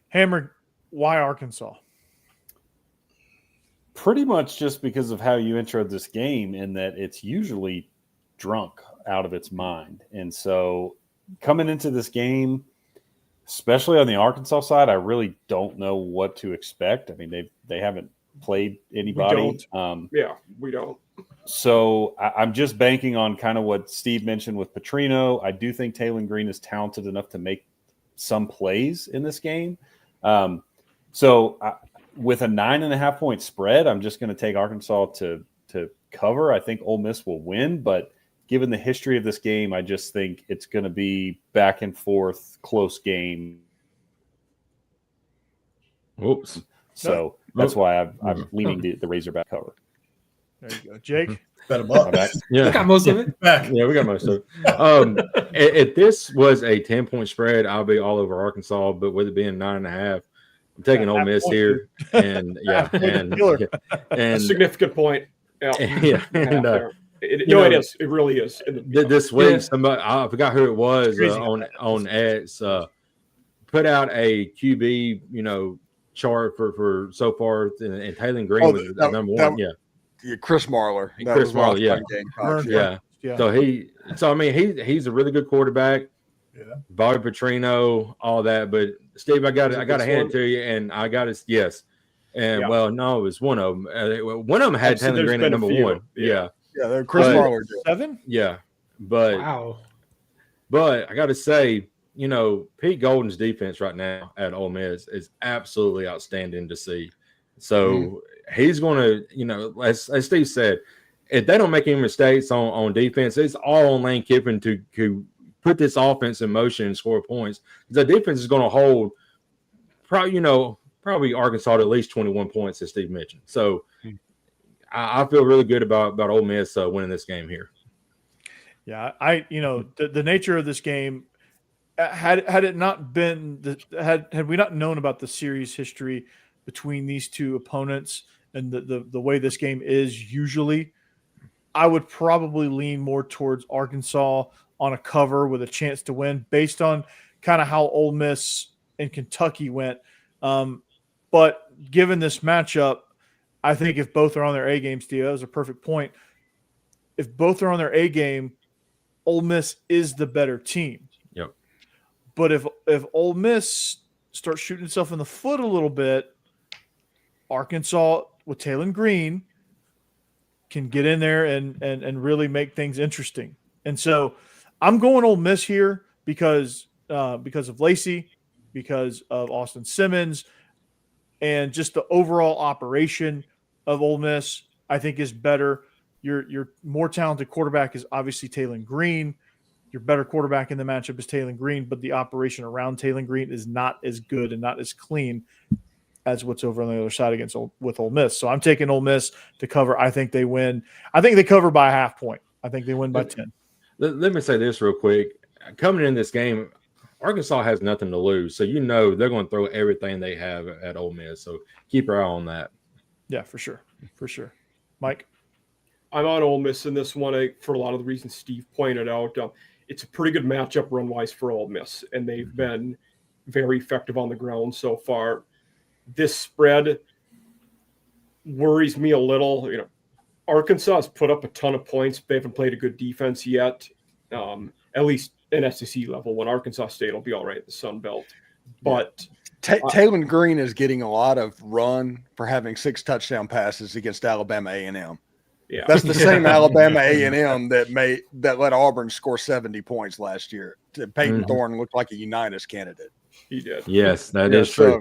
Hammer, why Arkansas? Pretty much just because of how you intro this game, in that it's usually drunk out of its mind. And so coming into this game, especially on the Arkansas side, I really don't know what to expect. I mean, they haven't played anybody. We don't. So I'm just banking on kind of what Steve mentioned with Petrino. I do think Neyland Green is talented enough to make some plays in this game. With a 9.5 point spread, I'm just going to take Arkansas to cover. I think Ole Miss will win, but given the history of this game, I just think it's going to be back and forth, close game. Oops. So that's why I'm leaning the Razorback cover. There you go, Jake. Bet them up. Yeah, We got most of it. Yeah, we got most of it. If this was a 10-point spread, I'll be all over Arkansas. But with it being 9.5, I'm taking Ole Miss here, and A significant point. Yeah, it is. It really is. This week, somebody, I forgot who it was on X, put out a QB, chart for so far, and Neyland Green was number one. Chris Marler. Chris Marler, yeah. So he's a really good quarterback. Yeah. Bobby Petrino, all that. But Steve, I got to hand it to you, and I got it. Yes, and well, no, it was one of them. One of them had Neyland Green at number one. Yeah, Chris Marler did. 7. Yeah, but Wow. But I got to say, Pete Golden's defense right now at Ole Miss is absolutely outstanding to see. So he's going to, as Steve said, if they don't make any mistakes on defense, it's all on Lane Kiffin to put this offense in motion and score points. The defense is going to hold probably Arkansas to at least 21 points, as Steve mentioned. So I feel really good about Ole Miss winning this game here. Yeah, the nature of this game, had it not been had we not known about the series history between these two opponents and the way this game is usually, I would probably lean more towards Arkansas on a cover with a chance to win based on kind of how Ole Miss and Kentucky went. But given this matchup, I think if both are on their A game, Steve, that was a perfect point. If both are on their A game, Ole Miss is the better team. Yep. But if Ole Miss starts shooting itself in the foot a little bit, Arkansas with Neyland Green can get in there and really make things interesting. And so I'm going Ole Miss here because of Lacey, because of Austin Simmons, and just the overall operation of Ole Miss, I think, is better. Your more talented quarterback is obviously Neyland Green. Your better quarterback in the matchup is Neyland Green, but the operation around Neyland Green is not as good and not as clean as what's over on the other side with Ole Miss. So I'm taking Ole Miss to cover. I think they win. I think they cover by a half point. I think they win by 10. Let me say this real quick. Coming in this game, Arkansas has nothing to lose. So they're going to throw everything they have at Ole Miss. So keep your eye on that. Yeah, for sure. For sure. Mike? I'm on Ole Miss in this one for a lot of the reasons Steve pointed out. It's a pretty good matchup run-wise for Ole Miss, and they've been very effective on the ground so far. This spread worries me a little. Arkansas has put up a ton of points. They haven't played a good defense yet, at least in SEC level. When Arkansas State will be all right at the Sun Belt. But Neyland Green is getting a lot of run for having 6 touchdown passes against Alabama A&M. Yeah, that's the same Alabama A&M that let Auburn score 70 points last year. Peyton Thorne looked like a Unitas candidate. He did. Yes, that is true.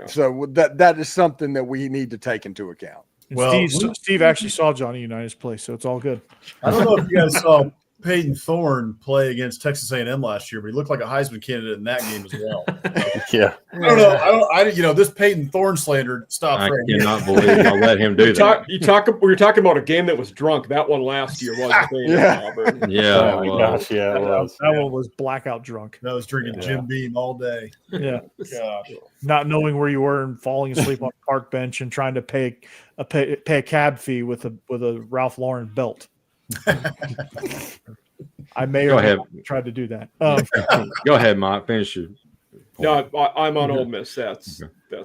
So that is something that we need to take into account. And Well, Steve actually saw Johnny Unitas play, so it's all good. I don't know if you guys saw Peyton Thorne play against Texas A&M last year, but he looked like a Heisman candidate in that game as well. Yeah. I don't know. This Peyton Thorne slander stops I right here. cannot believe I'll let him do that. You're talking about a game that was drunk. That one last year was Auburn. Yeah, Oh my gosh, yeah, it was. That one was blackout drunk. That was drinking Jim Beam all day. Yeah. Gosh. Not knowing where you were and falling asleep on a park bench and trying to pay a cab fee with a Ralph Lauren belt. I may Go or may ahead. not have tried to do that. Go ahead, Mike. Finish your point. No, I'm on Ole Miss. That's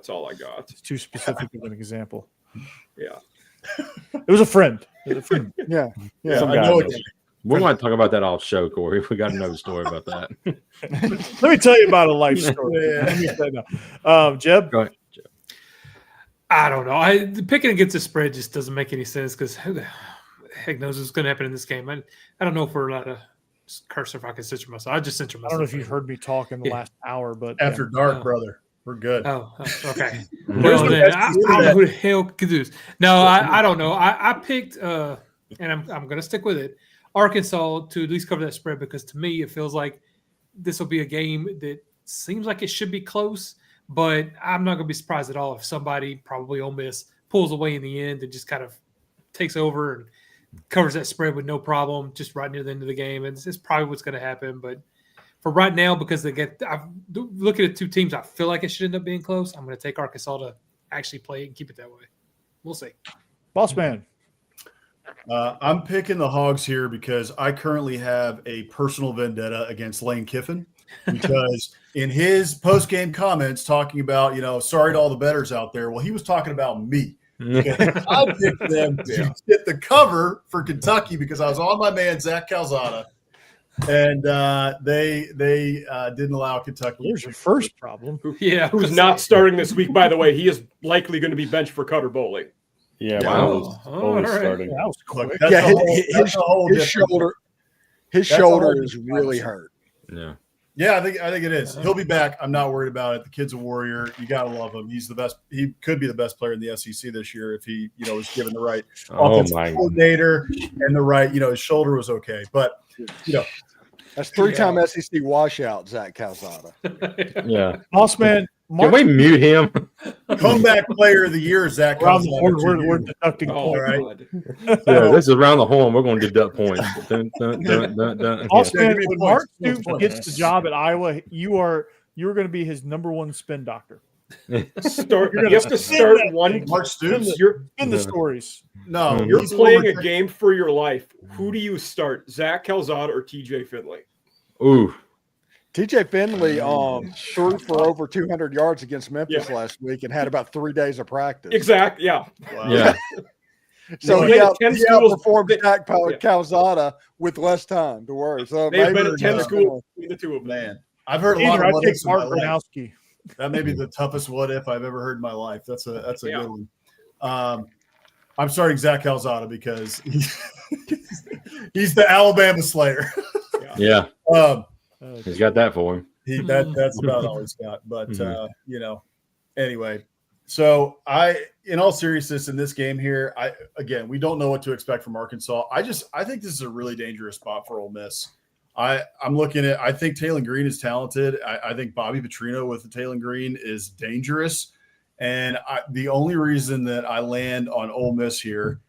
all I got. It's too specific of an example. Yeah. It was a friend. Yeah. Some I guy know knows. We're going to talk about that off show, Corey. We got another story about that. Let me tell you about a life story. Let me say no. Jeb? Go ahead. I don't know. Picking against the spread just doesn't make any sense because who the heck knows what's going to happen in this game. I don't know if we're allowed to curse if I can censor myself. I just censor I myself. don't know if you've heard me talk in the last hour, but After dark, Oh. brother. We're good. Oh, okay. Where's Well, the then, best I you don't know said? who the hell could do this. No, I don't know. I picked, and I'm going to stick with it, Arkansas to at least cover that spread because to me it feels like this will be a game that seems like it should be close, but I'm not going to be surprised at all if somebody, probably Ole Miss, pulls away in the end and just kind of takes over and covers that spread with no problem just right near the end of the game. And it's probably what's going to happen. But for right now, because I'm looking at two teams, I feel like it should end up being close. I'm going to take Arkansas to actually play it and keep it that way. We'll see. Boss man. I'm picking the Hogs here because I currently have a personal vendetta against Lane Kiffin because in his post-game comments talking about, sorry to all the bettors out there. Well, he was talking about me. I picked them to get the cover for Kentucky because I was on my man, Zach Calzada, and they didn't allow Kentucky. Here's your first problem. Yeah. Who's not starting this week, by the way. He is likely going to be benched for Cutter Bowling. Yeah, Wow. Bowley's All right. starting. That was quick. Look, that's a whole his different- shoulder. His That's a shoulder whole is different really conversation. hurt. Yeah. Yeah, I think it is. He'll be back. I'm not worried about it. The kid's a warrior. You gotta love him. He's the best. He could be the best player in the SEC this year if he, was given the right offensive coordinator and the right, his shoulder was okay. But That's three-time SEC washout, Zach Calzada. Yeah. Boss man. Can we mute him? comeback player of the year, Zach. Around the Calzada, horn, to we're you. deducting Oh, points. God. Yeah, this is around the horn. We're going to deduct points. Dun, dun, dun, dun, dun. Boss Yeah, man, give me when points. Mark Give me Stoops points. gets the job at Iowa, you're going to be his number one spin doctor. You have to start one. Mark Stoops. You're In the stories. No, you're he's playing a over- game for your life. Who do you start, Zach Calzada or TJ Finley? Ooh. TJ Finley threw for over 200 yards against Memphis last week and had about 3 days of practice. Exactly. Yeah. Wow. Yeah. So They've he, been at 10 schools. outperformed Zach Yeah. Calzada with less time to worry. So They've maybe been at 10 it's, schools between the two of them. Man, I've heard a lot Either of I what take ifs in my Mark life. Gronowski. That may be the toughest what if I've ever heard in my life. That's a Yeah. good one. I'm starting Zach Calzada because he's the Alabama Slayer. Yeah. Uh, He's got that for him. That's about all he's got. But anyway. So in all seriousness, in this game here, we don't know what to expect from Arkansas. I think this is a really dangerous spot for Ole Miss. I think Taylon Green is talented. I think Bobby Petrino with the Taylon Green is dangerous. And the only reason that I land on Ole Miss here,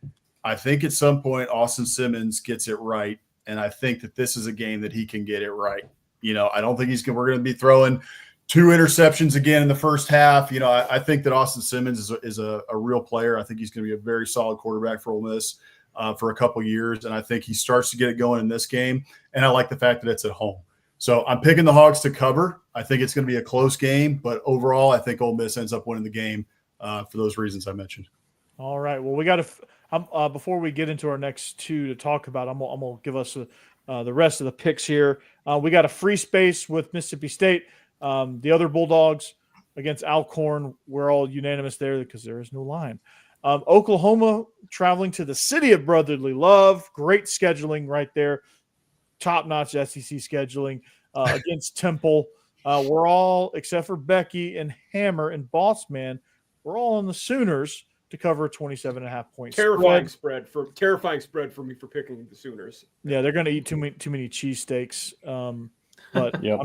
I think at some point Austin Simmons gets it right. And I think that this is a game that he can get it right. I don't think we're going to be throwing 2 interceptions again in the first half. I think that Austin Simmons is a real player. I think he's going to be a very solid quarterback for Ole Miss for a couple years. And I think he starts to get it going in this game. And I like the fact that it's at home. So I'm picking the Hogs to cover. I think it's going to be a close game. But overall, I think Ole Miss ends up winning the game for those reasons I mentioned. All right. Well, we got to before we get into our next two to talk about, I'm gonna give us the rest of the picks here. We got a free space with Mississippi State. The other Bulldogs against Alcorn. We're all unanimous there because there is no line. Oklahoma traveling to the city of brotherly love. Great scheduling right there. Top-notch SEC scheduling against Temple. We're all, except for Becky and Hammer and Bossman, we're all on the Sooners. to cover a 27.5 point Terrifying spread. terrifying spread for me for picking the Sooners. Yeah, they're going to eat too many cheesesteaks. But Yep.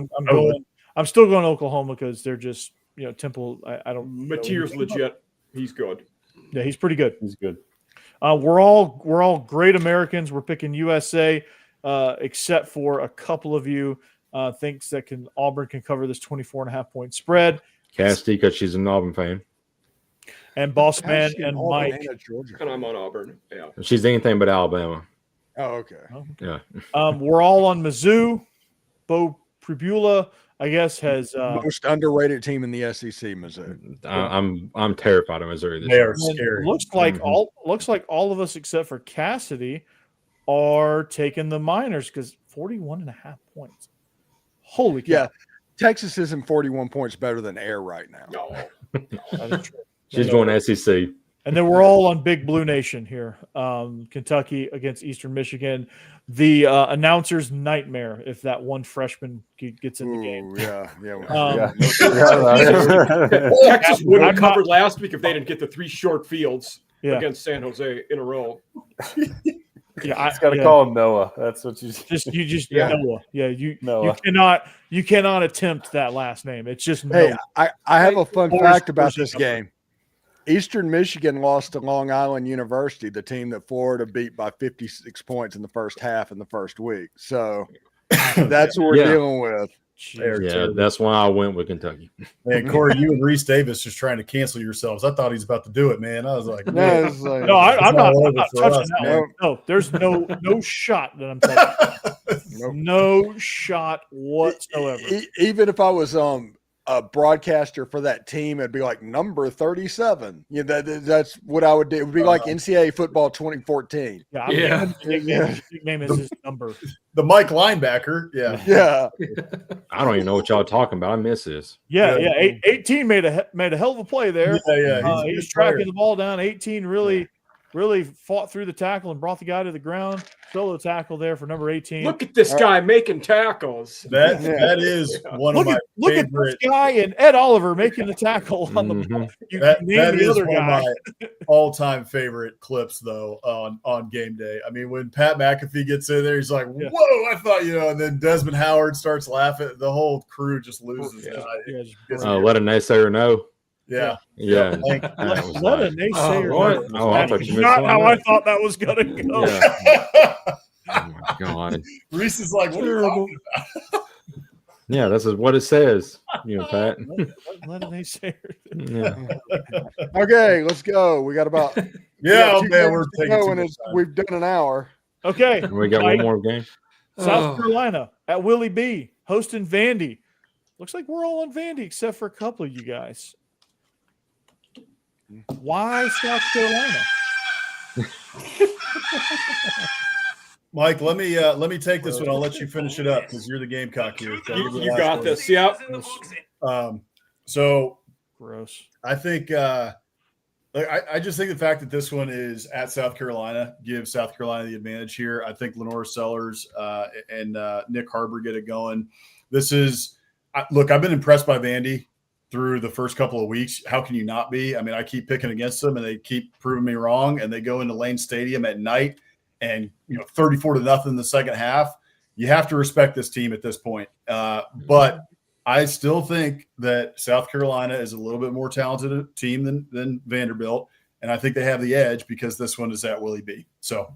I'm still going to Oklahoma because they're just Temple. I don't. Mateer's legit. He's good. Yeah, he's pretty good. He's good. We're all great Americans. We're picking USA, except for a couple of you thinks that Auburn can cover this 24.5 point spread. Cassidy, because she's an Auburn fan. And Bossman Actually, and Auburn Mike. and Georgia. And I'm on Auburn. Yeah. She's anything but Alabama. Oh, okay. Yeah. We're all on Mizzou. Bo Pribula, I guess, has Most underrated team in the SEC, Missouri. I'm terrified of Missouri this They year. are scary. looks like all of us except for Cassidy are taking the Miners because 41.5 points. Holy cow. Yeah. Texas isn't 41 points better than Air right now. No. That is true. She's going SEC. And then we're all on Big Blue Nation here. Kentucky against Eastern Michigan. The announcer's nightmare if that one freshman gets in the game. Yeah. Texas would have covered last week if they didn't get the 3 short fields against San Jose in a row. Yeah, It's got to call him Noah. That's what you just Yeah. Noah. Yeah, you Noah. you cannot attempt that last name. It's just Hey, Noah. I have a fun Forrest fact about Bush this is up game. Eastern Michigan lost to Long Island University, the team that Florida beat by 56 points in the first half in the first week. So that's what we're dealing with. They're Yeah, terrible. that's why I went with Kentucky. Man, Corey, you and Reese Davis just trying to cancel yourselves. I thought he was about to do it, man. I was like, No, it's like- No, I'm not all over for touching us, that man. one. No, there's no shot that I'm touching. Nope. No shot whatsoever. Even if I was a broadcaster for that team, it'd be like number 37. Yeah, that's what I would do. It would be like NCAA football 2014. Yeah, Yeah. His nickname is his number. The Mike linebacker. Yeah. Yeah. I don't even know what y'all are talking about. I miss this. Yeah, Yeah. 18 made a hell of a play there. Yeah. He was tracking the ball down. 18 really fought through the tackle and brought the guy to the ground. Solo tackle there for number 18. Look at this guy making tackles. That is one of my Look at favorite. this guy and Ed Oliver making the tackle on the ball. You That name the is other one guy. of my all-time favorite clips, though, on game day. I mean, when Pat McAfee gets in there, he's like, Yeah. "Whoa!" I thought, and then Desmond Howard starts laughing. The whole crew just loses. Yeah, just Let a naysayer know. Yeah. Yeah. Thank- That was let a like- naysayer know. what? Oh, I thought That's you meant not something how I else. thought that was going to go. Yeah. Oh my god. Reese is like, "What are you talking about?" Yeah, this is what it says. Pat. Let a naysayer. Yeah. Okay, let's go. We got about Yeah, two man, games we're to taking go, too and much it's- time. we've done an hour. Okay. We got Mike, one more game. South Oh. Carolina at Willie B hosting Vandy. Looks like we're all on Vandy except for a couple of you guys. Why South Carolina? Mike, let me take this one. I'll let you finish it up because you're the Gamecock here. So I'll give You the got last this. Yep. word. So Gross. I think I just think the fact that this one is at South Carolina gives South Carolina the advantage here. I think Lenore Sellers and Nick Harbor get it going. This is look, I've been impressed by Vandy through the first couple of weeks. How can you not be? I mean, I keep picking against them and they keep proving me wrong. And they go into Lane Stadium at night and 34-0 in the second half. You have to respect this team at this point. But I still think that South Carolina is a little bit more talented team than Vanderbilt, and I think they have the edge because this one is at Willie B. So,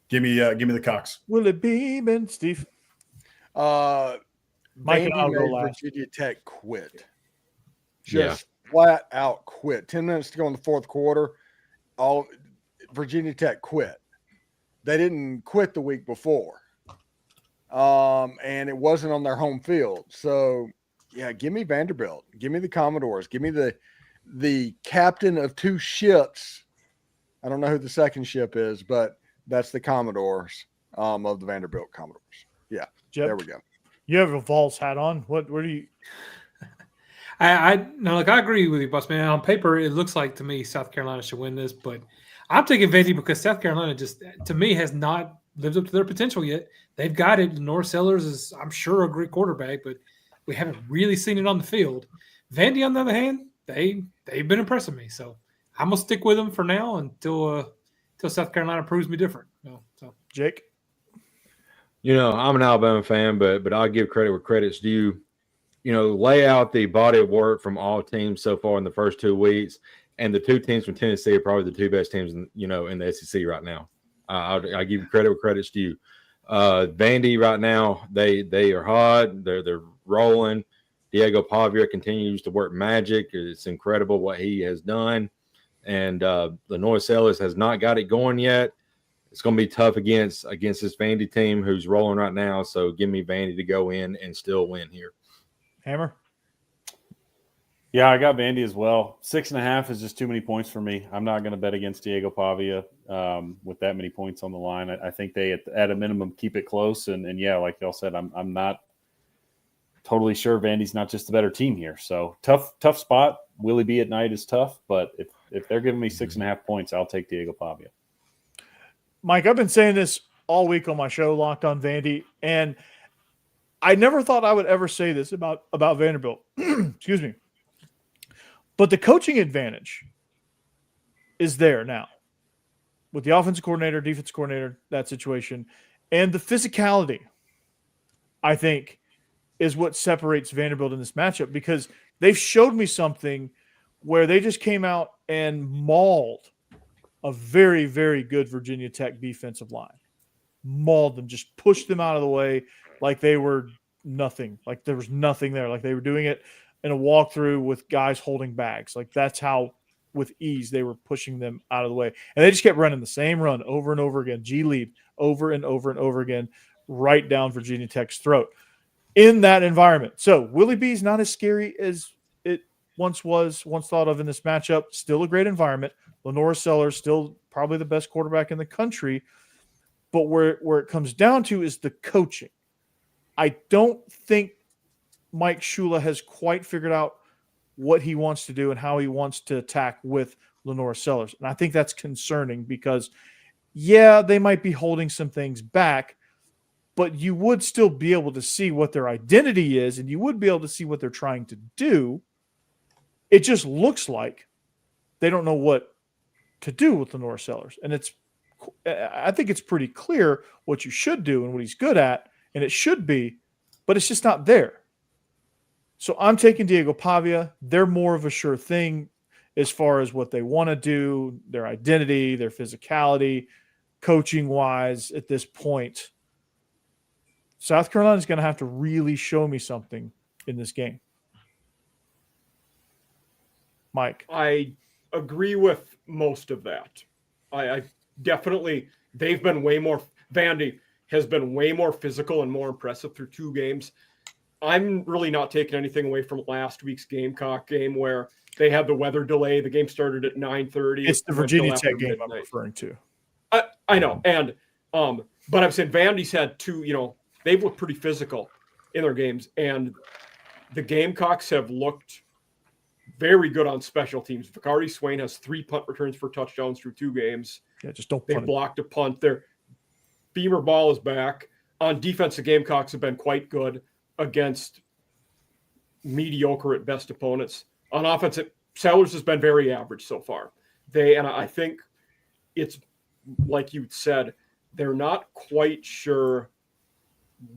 give me the Cox. Willie B and Steve. Mike and I'll Vandy go made last. Virginia Tech quit. Yeah. Just flat out quit. 10 minutes to go in the fourth quarter. Virginia Tech quit. They didn't quit the week before. And it wasn't on their home field. So, yeah, give me Vanderbilt. Give me the Commodores. Give me the captain of two ships. I don't know who the second ship is, but that's the Commodores of the Vanderbilt Commodores. Yeah, Jeb, there we go. you have a Vols hat on. Where do you? I agree with you, boss man. On paper, it looks like to me South Carolina should win this, but I'm taking Vandy because South Carolina just, to me, has not lived up to their potential yet. They've got it. Lenore Sellers is, I'm sure, a great quarterback, but we haven't really seen it on the field. Vandy, on the other hand, they've been impressing me. So I'm gonna stick with them for now until South Carolina proves me different. So Jake, I'm an Alabama fan, but I'll give credit where credit's due. Lay out the body of work from all teams so far in the first 2 weeks, and the two teams from Tennessee are probably the two best teams in the SEC right now. I give you credit where credit's due. Vandy right now, they are hot. They're rolling. Diego Pavia continues to work magic. It's incredible what he has done. And Lenore Sellers has not got it going yet. It's going to be tough against this Vandy team who's rolling right now. So give me Vandy to go in and still win here. Hammer? Yeah, I got Vandy as well. 6.5 is just too many points for me. I'm not going to bet against Diego Pavia with that many points on the line. I think they, at a minimum, keep it close. And yeah, like y'all said, I'm not totally sure Vandy's not just the better team here. So tough spot. Willie B at night is tough, but if they're giving me 6.5 points, I'll take Diego Pavia. Mike, I've been saying this all week on my show, Locked on Vandy, and I never thought I would ever say this about Vanderbilt. Excuse me. But the coaching advantage is there now with the offensive coordinator, defense coordinator, that situation, and the physicality, I think, is what separates Vanderbilt in this matchup, because they've showed me something where they just came out and mauled a very, very good Virginia Tech defensive line. Mauled them, just pushed them out of the way like they were nothing, like there was nothing there, like they were doing it in a walkthrough with guys holding bags. Like that's how, with ease, they were pushing them out of the way. And they just kept running the same run over and over again, G-lead over and over and over again, right down Virginia Tech's throat in that environment. So Willie B is not as scary as it once thought of in this matchup. Still a great environment. Lenore Sellers, still probably the best quarterback in the country. But where it comes down to is the coaching. I don't think Mike Shula has quite figured out what he wants to do and how he wants to attack with Lenore Sellers. And I think that's concerning because, yeah, they might be holding some things back, but you would still be able to see what their identity is, and you would be able to see what they're trying to do. It just looks like they don't know what to do with Lenore Sellers. And I think it's pretty clear what you should do and what he's good at, and it should be, but it's just not there. So I'm taking Diego Pavia. They're more of a sure thing as far as what they want to do, their identity, their physicality, coaching-wise at this point. South Carolina is going to have to really show me something in this game. Mike. I agree with most of that. I definitely, Vandy has been way more physical and more impressive through 2 games. I'm really not taking anything away from last week's Gamecock game where they had the weather delay. The game started at 9:30. It's the Virginia Tech game I'm referring to. I know. And, but I'm saying Vandy's had 2, they've looked pretty physical in their games, and the Gamecocks have looked very good on special teams. Vicari Swain has 3 punt returns for touchdowns through 2 games. Yeah, just don't They punt. blocked a punt there. Beamer Ball is back. On defense, the Gamecocks have been quite good against mediocre at best opponents. On offense, Sellers has been very average so far. I think it's like you said, they're not quite sure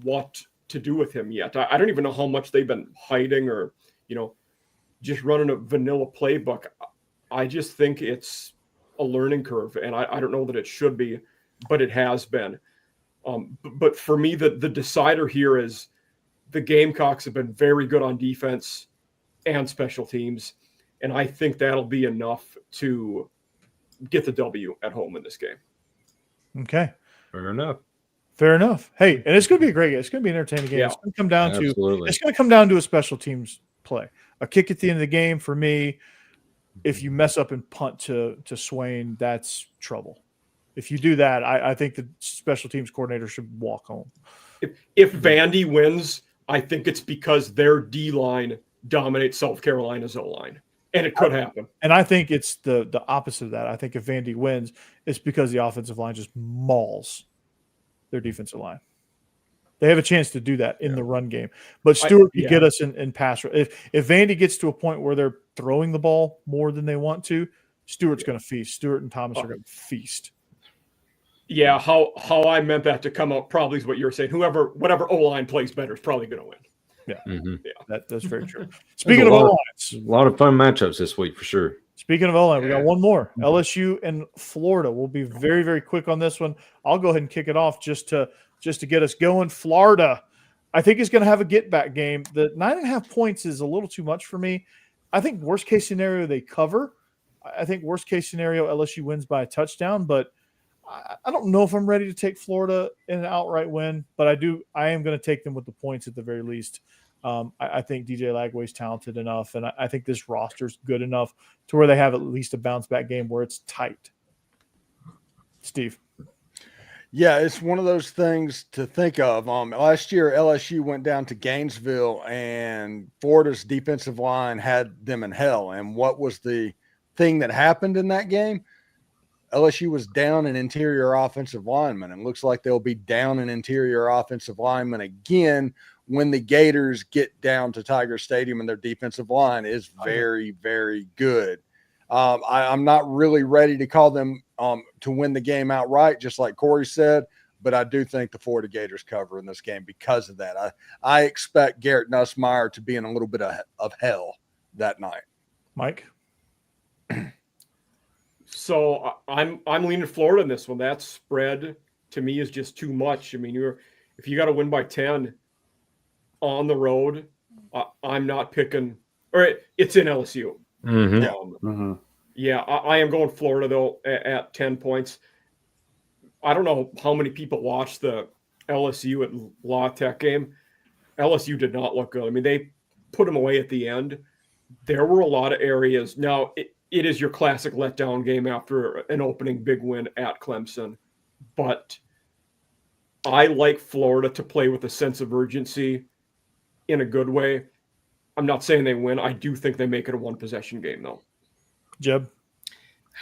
what to do with him yet. I don't even know how much they've been hiding or, just running a vanilla playbook. I just think it's a learning curve, and I don't know that it should be, but it has been. But for me, the decider here is the Gamecocks have been very good on defense and special teams, and I think that'll be enough to get the W at home in this game. Okay. Fair enough. Hey, and it's going to be a great game. It's going to be an entertaining game. Yeah. It's going to come down Absolutely. It's going to come down to a special teams play. A kick at the end of the game for me. If you mess up and punt to Swain, that's trouble. If you do that, I think the special teams coordinator should walk home. If Vandy wins, I think it's because their D-line dominates South Carolina's O-line, and it could happen. And I think it's the opposite of that. I think if Vandy wins, it's because the offensive line just mauls their defensive line. They have a chance to do that in the run game. But Stewart could get us in pass. If Vandy gets to a point where they're throwing the ball more than they want to, Stewart's going to feast. Stewart and Thomas are going to feast. Yeah, how I meant that to come out probably is what you're saying. Whatever O-line plays better is probably going to win. Yeah, that's very true. Speaking of O-lines, a lot of fun matchups this week for sure. Speaking of O-line, we got one more. LSU and Florida. We'll be very, very quick on this one. I'll go ahead and kick it off just to get us going. Florida, I think, is going to have a get-back game. The 9.5 points is a little too much for me. I think worst-case scenario, they cover. I think worst-case scenario, LSU wins by a touchdown. But I don't know if I'm ready to take Florida in an outright win. But I am going to take them with the points at the very least. I think DJ Lagway's talented enough, and I think this roster's good enough to where they have at least a bounce-back game where it's tight. Steve. Yeah, it's one of those things to think of. Last year, LSU went down to Gainesville, and Florida's defensive line had them in hell. And what was the thing that happened in that game? LSU was down an interior offensive lineman, and looks like they'll be down an interior offensive lineman again when the Gators get down to Tiger Stadium, and their defensive line is very, very good. I'm not really ready to call them to win the game outright, just like Corey said, but I do think the Florida Gators cover in this game because of that. I expect Garrett Nussmeier to be in a little bit of hell that night. Mike? So I'm leaning Florida in this one. That spread to me is just too much. I mean, if you got to win by 10 on the road, I'm not picking, or it's in LSU. Yeah, I am going Florida though at 10 points. I don't know how many people watched the LSU at La Tech game. LSU did not look good. I mean, they put them away at the end. There were a lot of areas. Now, it is your classic letdown game after an opening big win at Clemson. But I like Florida to play with a sense of urgency in a good way. I'm not saying they win. I do think they make it a one-possession game, though. Jeb?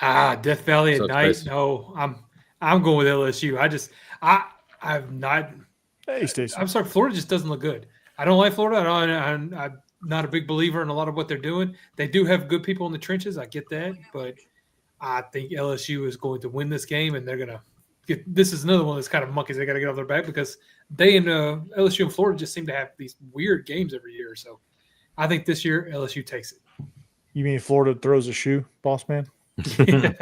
Death Valley at So night. Stacey. No, I'm going with LSU. I'm not. Hey, Stacey. I'm sorry. Florida just doesn't look good. I don't like Florida. I'm not a big believer in a lot of what they're doing. They do have good people in the trenches. I get that, but I think LSU is going to win this game, and they're going to get. This is another one that's kind of monkeys they got to get off their back because they and LSU and Florida just seem to have these weird games every year. So I think this year LSU takes it. You mean Florida throws a shoe, boss man? Yeah.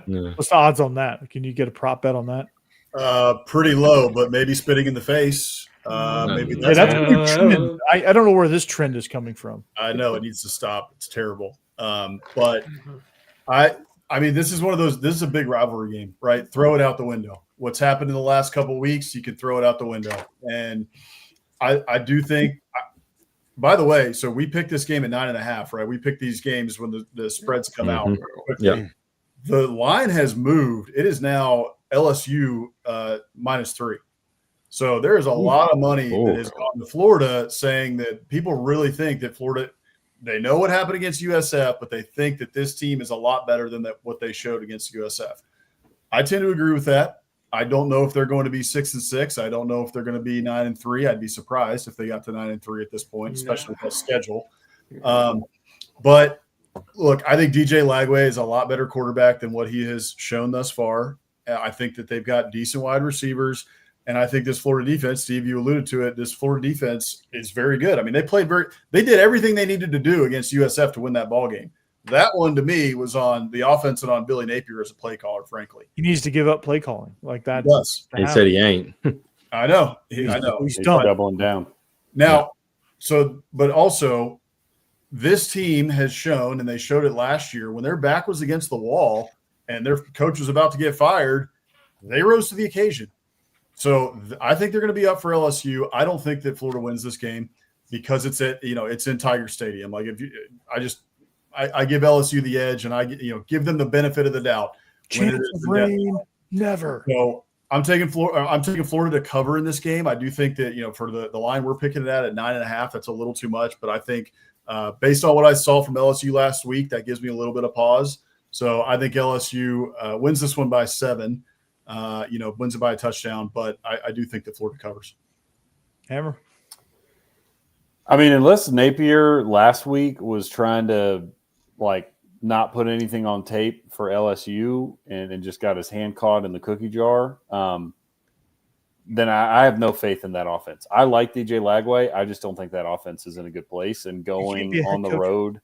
What's the odds on that? Can you get a prop bet on that? Pretty low, but maybe spitting in the face. Maybe Yeah, that's a new trend. I don't know where this trend is coming from. I know it needs to stop. It's terrible. But I mean, this is one of those. This is a big rivalry game, right? Throw it out the window. What's happened in the last couple of weeks, you can throw it out the window. And I do think. By the way, so we picked this game at 9.5, right? We picked these games when the spreads come out. Yeah. The line has moved. It is now LSU -3. So there is a lot of money that has gone to Florida, saying that people really think that Florida, they know what happened against USF, but they think that this team is a lot better than what they showed against USF. I tend to agree with that. I don't know if they're going to be 6-6. I don't know if they're going to be 9-3. I'd be surprised if they got to 9-3 at this point, especially with that schedule. But look, I think DJ Lagway is a lot better quarterback than what he has shown thus far. I think that they've got decent wide receivers. And I think this Florida defense, Steve, you alluded to it, this Florida defense is very good. I mean, they did everything they needed to do against USF to win that ball game. That one, to me, was on the offense and on Billy Napier as a play caller, frankly. He needs to give up play calling like that. Yes. He said he ain't. I know. I know. He's He's done. doubling down. Now, but also, this team has shown, and they showed it last year, when their back was against the wall and their coach was about to get fired, they rose to the occasion. So I think they're going to be up for LSU. I don't think that Florida wins this game because it's in Tiger Stadium. Like I give LSU the edge, and I give them the benefit of the doubt. Chance of rain, never. So I'm taking Florida to cover in this game. I do think that for the line we're picking it at 9.5, that's a little too much. But I think based on what I saw from LSU last week, that gives me a little bit of pause. So I think LSU wins this one by 7. Wins it by a touchdown. But I do think that Florida covers. Hammer. I mean, unless Napier last week was trying to not put anything on tape for LSU and just got his hand caught in the cookie jar, then I have no faith in that offense. I like DJ Lagway. I just don't think that offense is in a good place. And going on the road,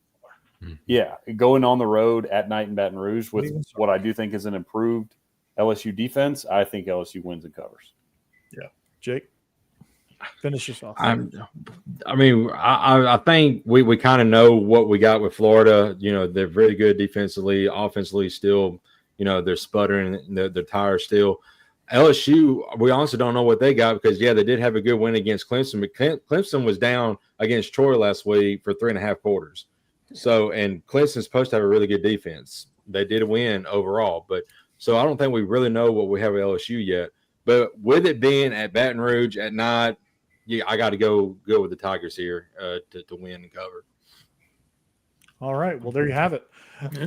going on the road at night in Baton Rouge with what I do think is an improved LSU defense, I think LSU wins and covers. Yeah. Jake, finish this off. I think we kind of know what we got with Florida. You know, they're very good defensively, offensively still, you know, they're sputtering, they're tired still. LSU, we honestly don't know what they got because, they did have a good win against Clemson. But Clemson was down against Troy last week for 3.5 quarters. So, and Clemson's supposed to have a really good defense. They did win overall. But so I don't think we really know what we have at LSU yet. But with it being at Baton Rouge at night, I got to go with the Tigers here to win and cover. All right. Well, there you have it.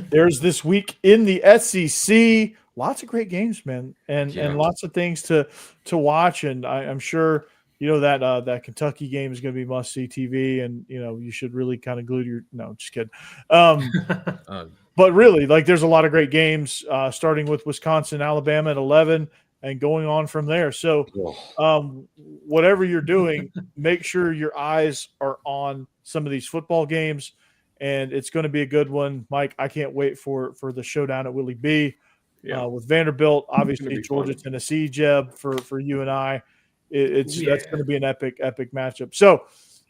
There's this week in the SEC. Lots of great games, man, and lots of things to watch. And I'm sure that Kentucky game is going to be must see TV, and you should really kind of glue to your. No, just kidding. But really, there's a lot of great games, starting with Wisconsin, Alabama at 11, and going on from there. So, whatever you're doing, make sure your eyes are on some of these football games, and it's going to be a good one, Mike. I can't wait for the showdown at Willie B. With Vanderbilt, obviously Georgia, Tennessee, Jeb, for you and I, that's going to be an epic matchup. So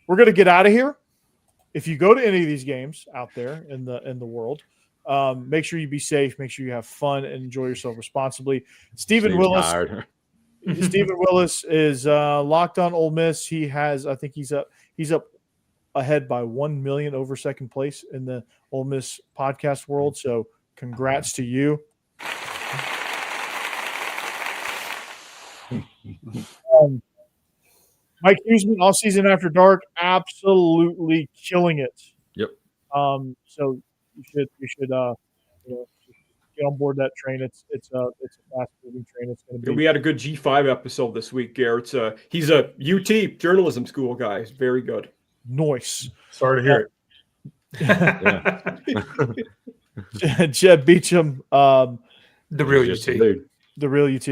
we're going to get out of here. If you go to any of these games out there in the world, make sure you be safe. Make sure you have fun and enjoy yourself responsibly. Stephen Willis is locked on Ole Miss. I think he's up ahead by 1 million over second place in the Ole Miss podcast world. So congrats to you. Mike Huseman, All Season After Dark, absolutely killing it. Yep. So you should get on board that train. It's a fast moving train. It's going to be. We had a good G5 episode this week, Garrett. He's a UT journalism school guy. He's very good. Nice. Sorry to hear it. Jeb Beecham, the real UT. The real UT.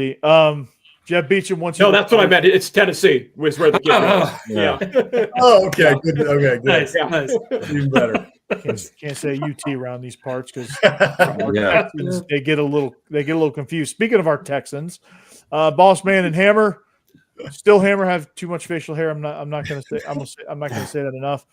Jeb Beecham wants. No, that's what I meant. It's Tennessee was where the kid was. Yeah. Oh, okay. Good. Okay, good. Nice. Even better. Can't say UT around these parts because they get a little confused. Speaking of our Texans, Boss Man and Hammer, still Hammer have too much facial hair. I'm not going to say that enough.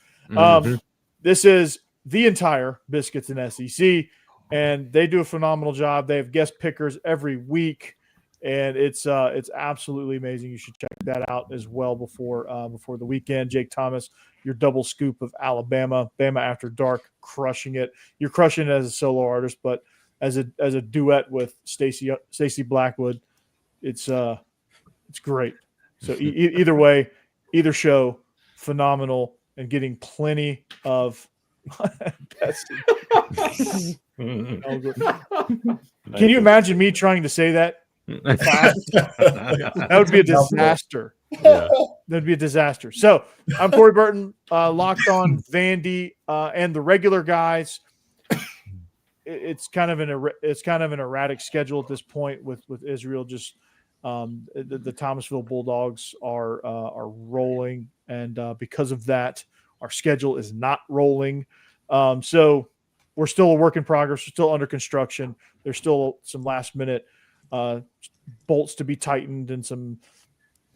This is the entire Biscuits and SEC, and they do a phenomenal job. They have guest pickers every week, and it's absolutely amazing. You should check that out as well before the weekend. Jake Thomas, your double scoop of Alabama, Bama After Dark, crushing it. You're crushing it as a solo artist, but as a duet with Stacey Blackwood, it's great. So either way, either show, phenomenal, and getting plenty of. Can you imagine me trying to say that? That would be a disaster. That'd be a disaster. So I'm Corey Burton, locked on Vandy and the regular guys. It's kind of an erratic schedule at this point with Israel. Just the Thomasville Bulldogs are rolling, and because of that, our schedule is not rolling. So we're still a work in progress. We're still under construction. There's still some last minute bolts to be tightened and some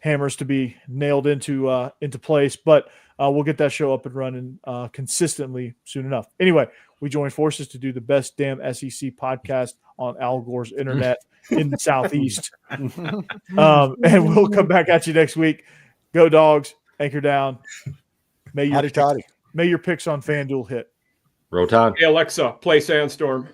hammers to be nailed into place, but we'll get that show up and running consistently soon enough. Anyway, we join forces to do the best damn SEC podcast on Al Gore's internet in the Southeast. And we'll come back at you next week. Go Dogs, anchor down. May your picks on FanDuel hit. Roll Tide. Hey, Alexa, play Sandstorm.